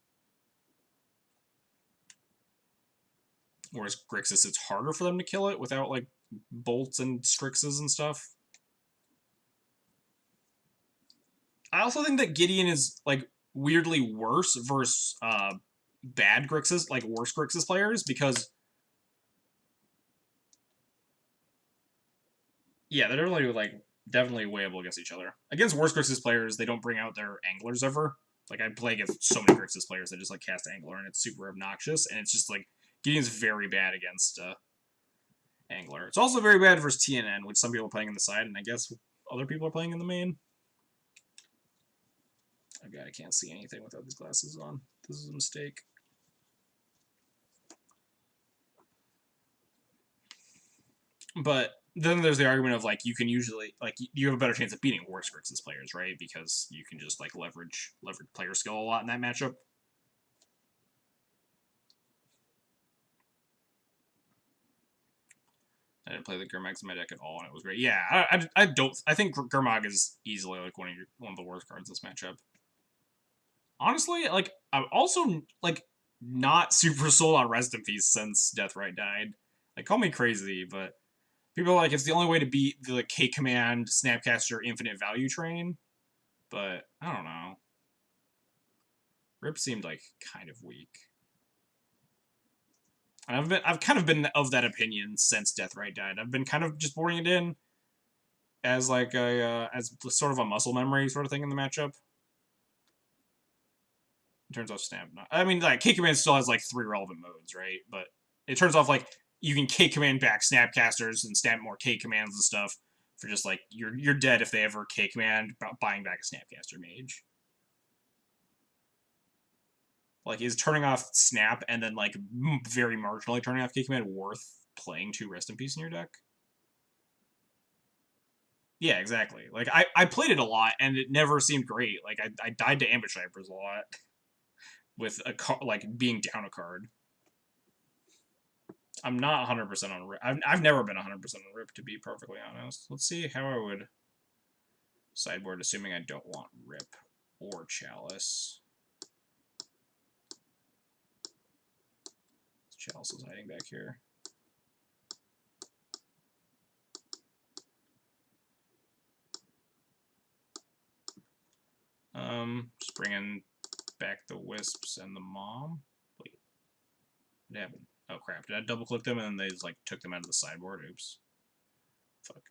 Whereas Grixis, it's harder for them to kill it without, like, bolts and Strixes and stuff. I also think that Gideon is, like, weirdly worse versus bad Grixis, like, worse Grixis players, because... Yeah, they're definitely weighable against each other. Against worse Grixis players, they don't bring out their Anglers ever. Like, I play against so many Grixis players that just, like, cast Angler, and it's super obnoxious, and it's just, like, Gideon's very bad against Angler. It's also very bad versus TNN, which some people are playing in the side, and I guess other people are playing in the main. Oh god, I can't see anything without these glasses on. This is a mistake. But then there's the argument of, like, you can usually, like, you have a better chance of beating worse Grixis players, right? Because you can just, like, leverage player skill a lot in that matchup. I didn't play the Gurmags in my deck at all, and it was great. Yeah, I think Gurmag is easily, like, one of the worst cards in this matchup. Honestly, like, I'm also, like, not super sold on Rest in Peace since Deathrite died. Like, call me crazy, but people are like, it's the only way to beat the like, K-Command, Snapcaster, Infinite Value train. But, I don't know. Rip seemed, like, kind of weak. And I've kind of been of that opinion since Deathrite died. I've been kind of just boarding it in as, like, as sort of a muscle memory sort of thing in the matchup. It turns off Snap. I mean, like, K-Command still has, like, 3 relevant modes, right? But it turns off, like, you can K-Command back Snapcasters and snap more K-Commands and stuff for just, like, you're dead if they ever K-Command buying back a Snapcaster Mage. Like, is turning off Snap and then, like, very marginally turning off K-Command worth playing 2 Rest in Peace in your deck? Yeah, exactly. Like, I played it a lot, and it never seemed great. Like, I died to Ambush Snipers a lot with like, being down a card. I'm not 100% on Rip. I've never been 100% on Rip, to be perfectly honest. Let's see how I would sideboard, assuming I don't want Rip or Chalice. Chalice is hiding back here. Just bringing back the Wisps and the Mom. Wait, what happened? Oh crap, did I double click them and then they just, like, took them out of the sideboard? Oops. Fuck.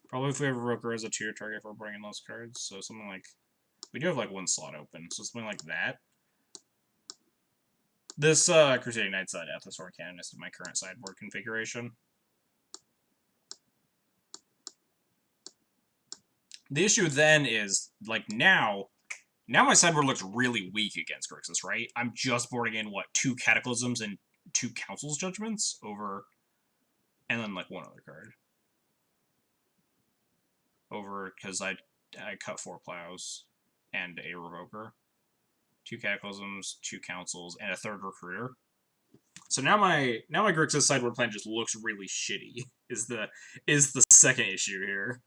Probably if we have a Roker as a tier target, we're bringing those cards. So something like... We do have, like, 1 slot open, so something like that. This Crusading Knights Ethnosaur Cannon is my current sideboard configuration. The issue then is, like, now my sideboard looks really weak against Grixis, right? I'm just boarding in, what, 2 Cataclysms and 2 Council's Judgments over... And then, like, 1 other card. Over, because I cut 4 Plows and a Revoker 2 Cataclysms, 2 Councils, and a 3rd Recruiter. So now my Grixis sideboard plan just looks really shitty. Is the second issue here.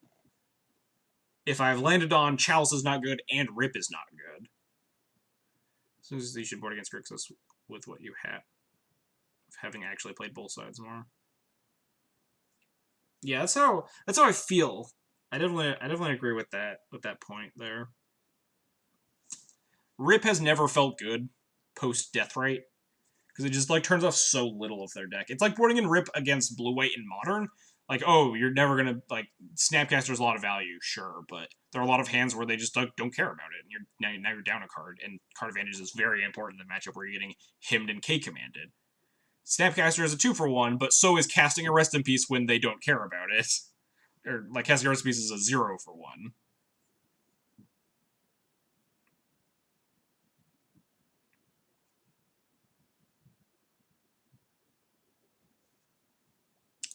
If I've landed on Chalice is not good and Rip is not good. So you should board against Grixis with what you have, having actually played both sides more. Yeah, that's how I feel. I definitely agree with that point there. Rip has never felt good post Deathrite because it just like turns off so little of their deck. It's like boarding in Rip against blue white in Modern. Like, oh, you're never gonna like Snapcaster's a lot of value, sure, but there are a lot of hands where they just don't care about it, and now you're down a card, and card advantage is very important in the matchup where you're getting himmed and K commanded. Snapcaster is a 2-for-1, but so is casting a Rest in Peace when they don't care about it. Or, like, casting a Rest in Peace is a 0-for-1.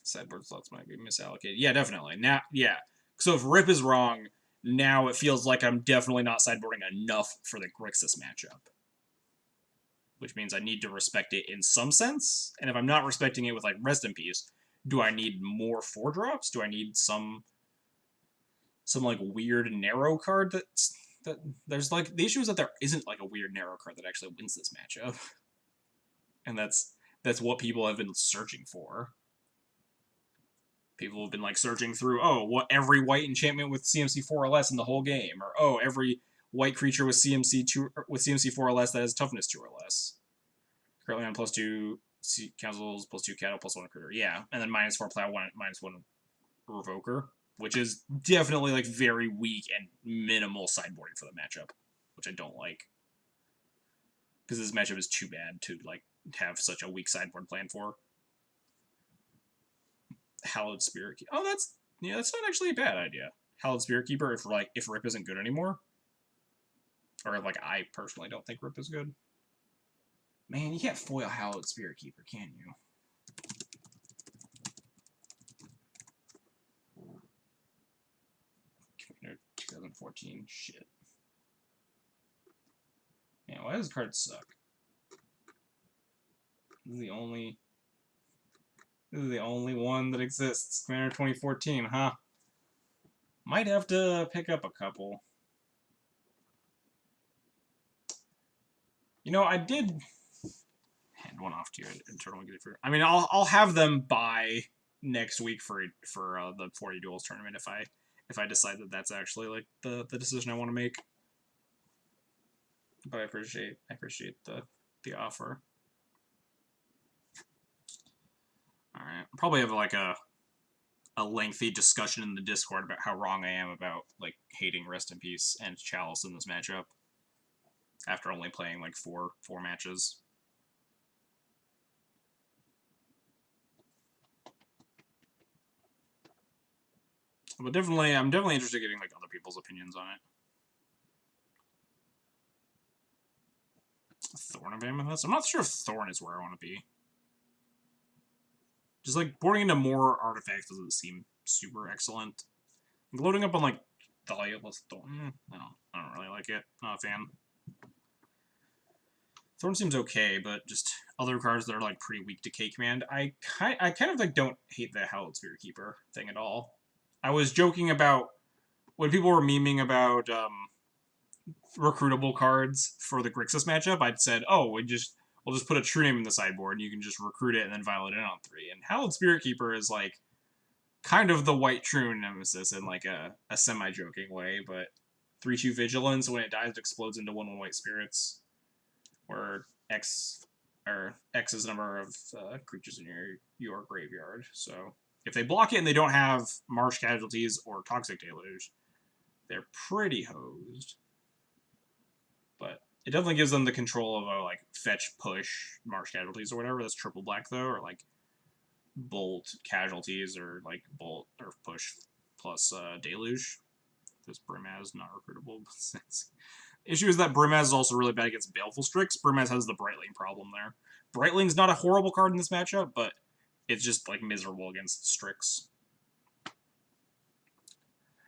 Sideboard slots might be misallocated. Yeah, definitely. Now, yeah. So if Rip is wrong, now it feels like I'm definitely not sideboarding enough for the Grixis matchup. Which means I need to respect it in some sense. And if I'm not respecting it with, like, Rest in Peace, do I need more 4-drops? Do I need some like, weird narrow card that there's, like, the issue is that there isn't, like, a weird narrow card that actually wins this matchup. And that's what people have been searching for. People have been, like, searching through, oh, what every white enchantment with CMC 4 or less in the whole game, or, oh, every white creature with CMC 4 or less that has toughness 2 or less. Currently on +2 councils, +2 cattle, +1 recruiter. Yeah, and then -4 plow, -1 revoker, which is definitely like very weak and minimal sideboarding for the matchup, which I don't like. Because this matchup is too bad to like have such a weak sideboard plan for. Hallowed Spirit Keeper. Oh, that's not actually a bad idea. Hallowed Spirit Keeper if Rip isn't good anymore. Or like I personally don't think Rip is good. Man, you can't foil Hallowed Spirit Keeper, can you? Commander 2014, shit. Man, why does card suck? This is the only one that exists. Commander 2014, huh? Might have to pick up a couple. You know, I did hand one off to you. I mean, I'll have them by next week for the 40 duels tournament if I decide that that's actually like the decision I want to make. But I appreciate the offer. All right, I'll probably have like a lengthy discussion in the Discord about how wrong I am about like hating Rest in Peace and Chalice in this matchup. After only playing like four matches. But I'm definitely interested in getting like other people's opinions on it. Thorn of Amethyst? I'm not sure if Thorn is where I want to be. Just like boarding into more artifacts doesn't seem super excellent. Like, loading up on like Thalia plus Thorn, I don't really like it. Not a fan. Thorn seems okay, but just other cards that are like pretty weak to K command. I kind of like don't hate the Hallowed Spirit Keeper thing at all. I was joking about when people were memeing about recruitable cards for the Grixis matchup. I'd said, oh, we'll just put a True Name in the sideboard, and you can just recruit it and then violate it on 3. And Hallowed Spirit Keeper is like kind of the white True Nemesis in like a semi-joking way, but 3/2 Vigilance, when it dies, it explodes into 1/1 white spirits, where X is the number of creatures in your graveyard. So if they block it and they don't have Marsh Casualties or Toxic Deluge, they're pretty hosed. But it definitely gives them the control of a like fetch, push, Marsh Casualties or whatever. That's triple black though, or like Bolt Casualties or like Bolt or push plus Deluge. This Brimaz is not recruitable. Issue is that Brimaz is also really bad against Baleful Strix. Brimaz has the Brightling problem there. Brightling's not a horrible card in this matchup, but it's just like miserable against Strix.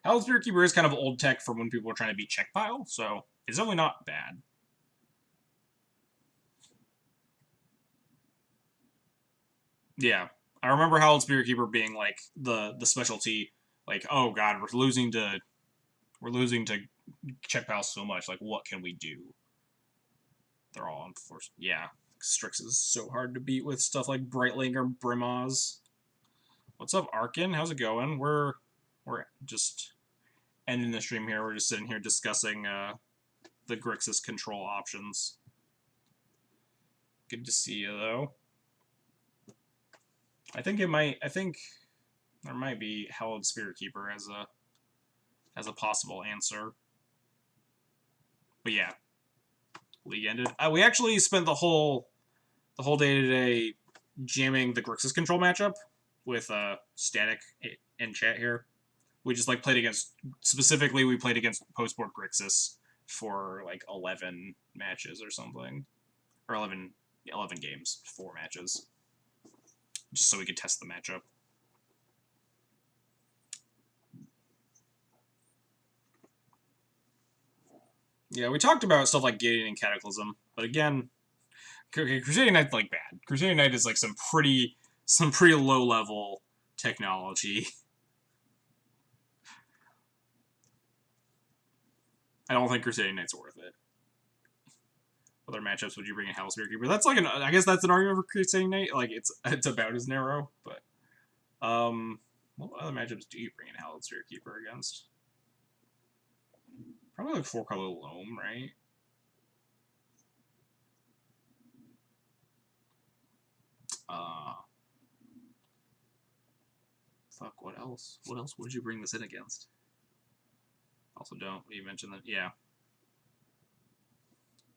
Hallowed Spirit Keeper is kind of old tech for when people are trying to beat Check Pile, so it's definitely not bad. Yeah. I remember Howled Spirit Keeper being like the specialty, like, oh god, we're losing to check pals so much, like what can we do? They're all on force. Yeah. Strix is so hard to beat with stuff like Brightling or Brimaz. What's up, Arkin? How's it going? We're just ending the stream here. We're just sitting here discussing the Grixis control options. Good to see you though. I think there might be Hallowed Spirit Keeper as a possible answer. But yeah, league ended. We actually spent the whole day today jamming the Grixis control matchup with Static in chat here. We just like played against, specifically we played against post-board Grixis for like 11 matches or something, or 11 games, 4 matches, just so we could test the matchup. Yeah, we talked about stuff like Gideon and Cataclysm, but again, Crusading Knight's like bad. Crusading Knight is like some pretty low level technology. I don't think Crusading Knight's worth it. Other matchups would you bring in Hell Spirit Keeper? That's like I guess that's an argument for Crusading Knight. Like it's about as narrow, but what other matchups do you bring in Hell Spirit Keeper against? Probably like 4-color Loam, right? Fuck, what else? What else would you bring this in against? Also don't, you mentioned that, yeah.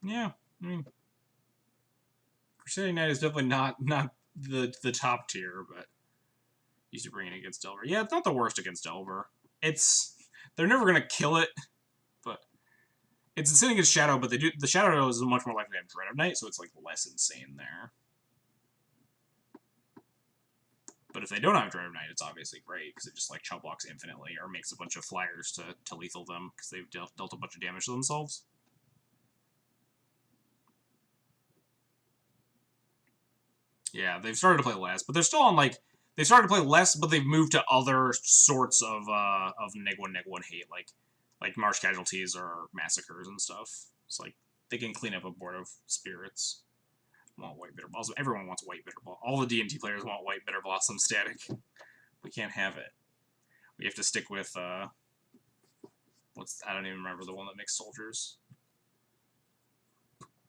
Yeah, I mean, Crusading Knight is definitely not the top tier, but used to bring it against Delver. Yeah, it's not the worst against Delver. They're never gonna kill it, but it's insane against Shadow, but the Shadow is much more likely to have Dread of Night, so it's like less insane there. But if they don't have Dread of Night, it's obviously great, because it just like chop blocks infinitely, or makes a bunch of flyers to lethal them, because they've dealt a bunch of damage to themselves. Yeah, they've started to play less, but they're still on like they started to play less, but they've moved to other sorts of neg one hate, like Marsh Casualties or Massacres and stuff. It's like they can clean up a board of spirits. Want white bitter balls. Everyone wants white bitter ball. All the D&D players want white bitter blossom static. We can't have it. We have to stick with I don't even remember the one that makes soldiers.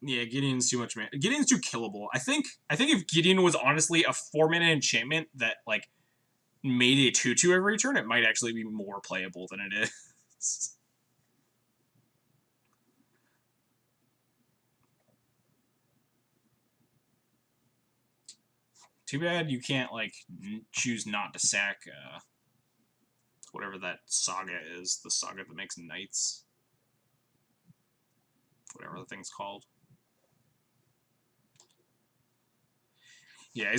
Yeah, Gideon's too much, man. Gideon's too killable. I think if Gideon was honestly a 4-mana enchantment that like made a 2/2 every turn, it might actually be more playable than it is. Too bad you can't like choose not to sack whatever that saga is, the saga that makes knights. Whatever the thing's called. Yeah,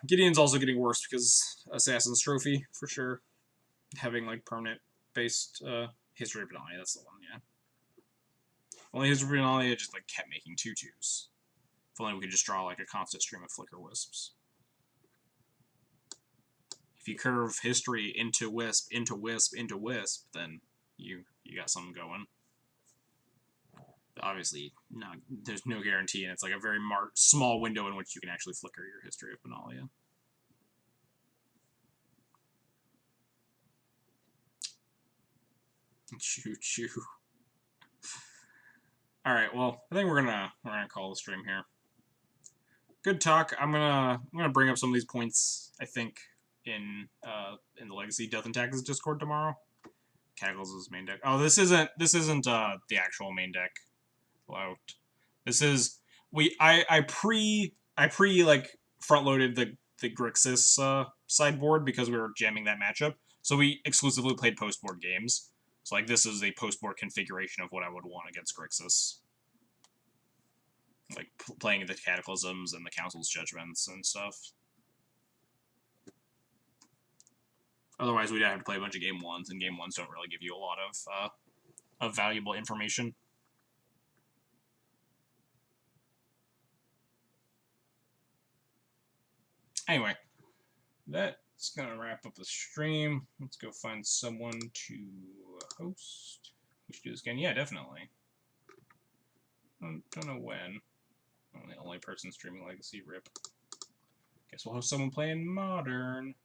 Gideon's also getting worse because Assassin's Trophy, for sure. Having like permanent based History of Benalia, that's the one, yeah. Only History of Benalia just like kept making 2/2s. If only we could just draw like a constant stream of Flicker Wisps. If you curve history into Wisp, into Wisp, into Wisp, then you got something going. But obviously, there's no guarantee, and it's like a very small window in which you can actually flicker your History of Benalia. Choo. All right, well, I think we're gonna call the stream here. Good talk. I'm gonna bring up some of these points. I think in the Legacy Death and Taxes Discord tomorrow. Cataclysm's main deck. Oh, this isn't the actual main deck. Out. This is I pre like front loaded the Grixis sideboard because we were jamming that matchup. So we exclusively played post board games. So like this is a post board configuration of what I would want against Grixis. Like playing the Cataclysms and the Council's Judgments and stuff. Otherwise, we'd have to play a bunch of game ones, and game ones don't really give you a lot of valuable information. Anyway, That's gonna wrap up the stream. Let's go find someone to host. We should do this again. Yeah, definitely. Don't know when. I'm the only person streaming Legacy. Rip. Guess we'll host someone playing Modern.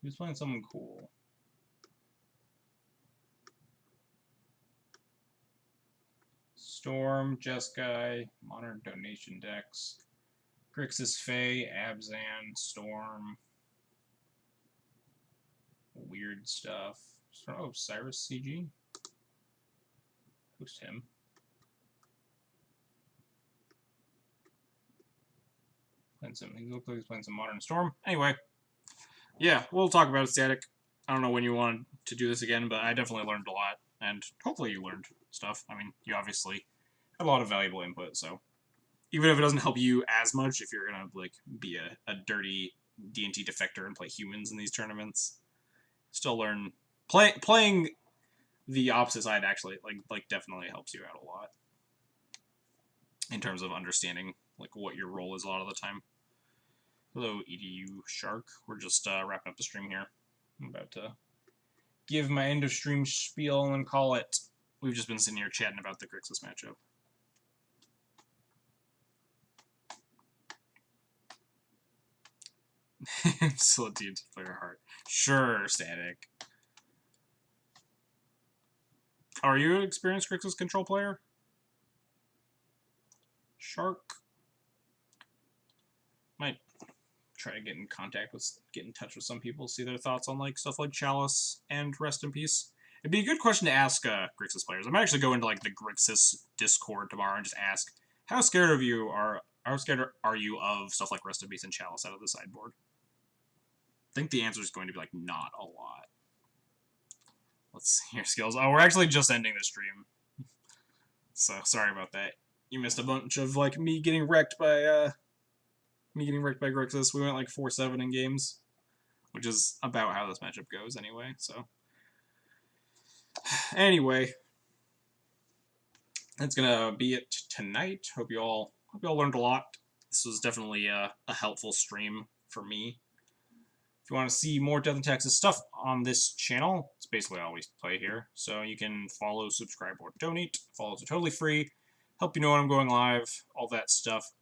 Who's playing someone cool? Storm, Jeskai, Modern Donation Decks, Grixis, Fae, Abzan, Storm, weird stuff. Oh, Cyrus CG. Host him. He looks like he's playing some Modern Storm. Anyway, yeah, we'll talk about it, Static. I don't know when you wanted to do this again, but I definitely learned a lot, and hopefully you learned stuff. I mean, you obviously had a lot of valuable input, so even if it doesn't help you as much, if you're gonna like be a dirty D&T defector and play humans in these tournaments, still learn playing the opposite side actually like definitely helps you out a lot in terms of understanding like what your role is a lot of the time. Hello, EDU Shark. We're just wrapping up the stream here. I'm about to give my end of stream spiel and then call it. We've just been sitting here chatting about the Grixis matchup. Still a D&T player heart. Sure, Static. Are you an experienced Grixis control player? Shark. Might try to get in touch with some people, see their thoughts on like stuff like Chalice and Rest in Peace. It'd be a good question to ask Grixis players. I might actually go into like the Grixis Discord tomorrow and just ask how scared are you of stuff like Rest in Peace and Chalice out of the sideboard? I think the answer is going to be like not a lot. Let's see your skills. Oh, we're actually just ending the stream, so sorry about that. You missed a bunch of like me getting wrecked by Grixis. We went like 4-7 in games, which is about how this matchup goes anyway. So anyway, that's gonna be it tonight. Hope you all learned a lot. This was definitely a helpful stream for me. If you want to see more Death and Taxes stuff on this channel, it's basically all we play here. So you can follow, subscribe, or donate. Follows are totally free. Help you know when I'm going live, all that stuff.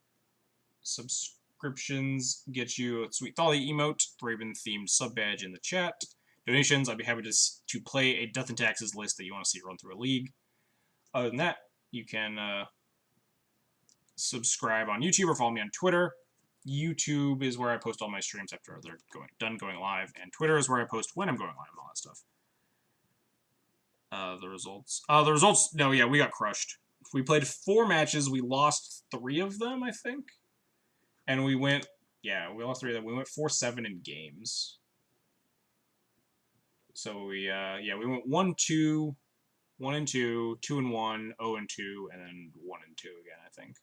Subscriptions get you a sweet Thali emote, Raven-themed sub badge in the chat. Donations, I'd be happy to play a Death and Taxes list that you want to see run through a league. Other than that, you can subscribe on YouTube or follow me on Twitter. YouTube is where I post all my streams after they're done going live, and Twitter is where I post when I'm going live and all that stuff. The results, no, yeah, we got crushed. We played 4 matches, we lost 3 of them, I think. And we went, yeah, we lost 3 of them. We went 4-7 in games. So we went 1-2, 1-2, 2-1, 0-2, and then 1-2 again, I think.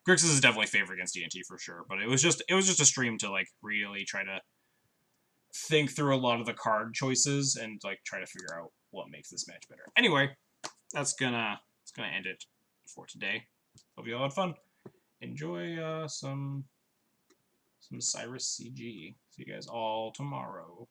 Grixis is definitely favored against D&T for sure, but it was just a stream to like really try to think through a lot of the card choices and like try to figure out what makes this match better. Anyway, it's gonna end it for today. Hope you all had fun. Enjoy some Cyrus CG. See you guys all tomorrow.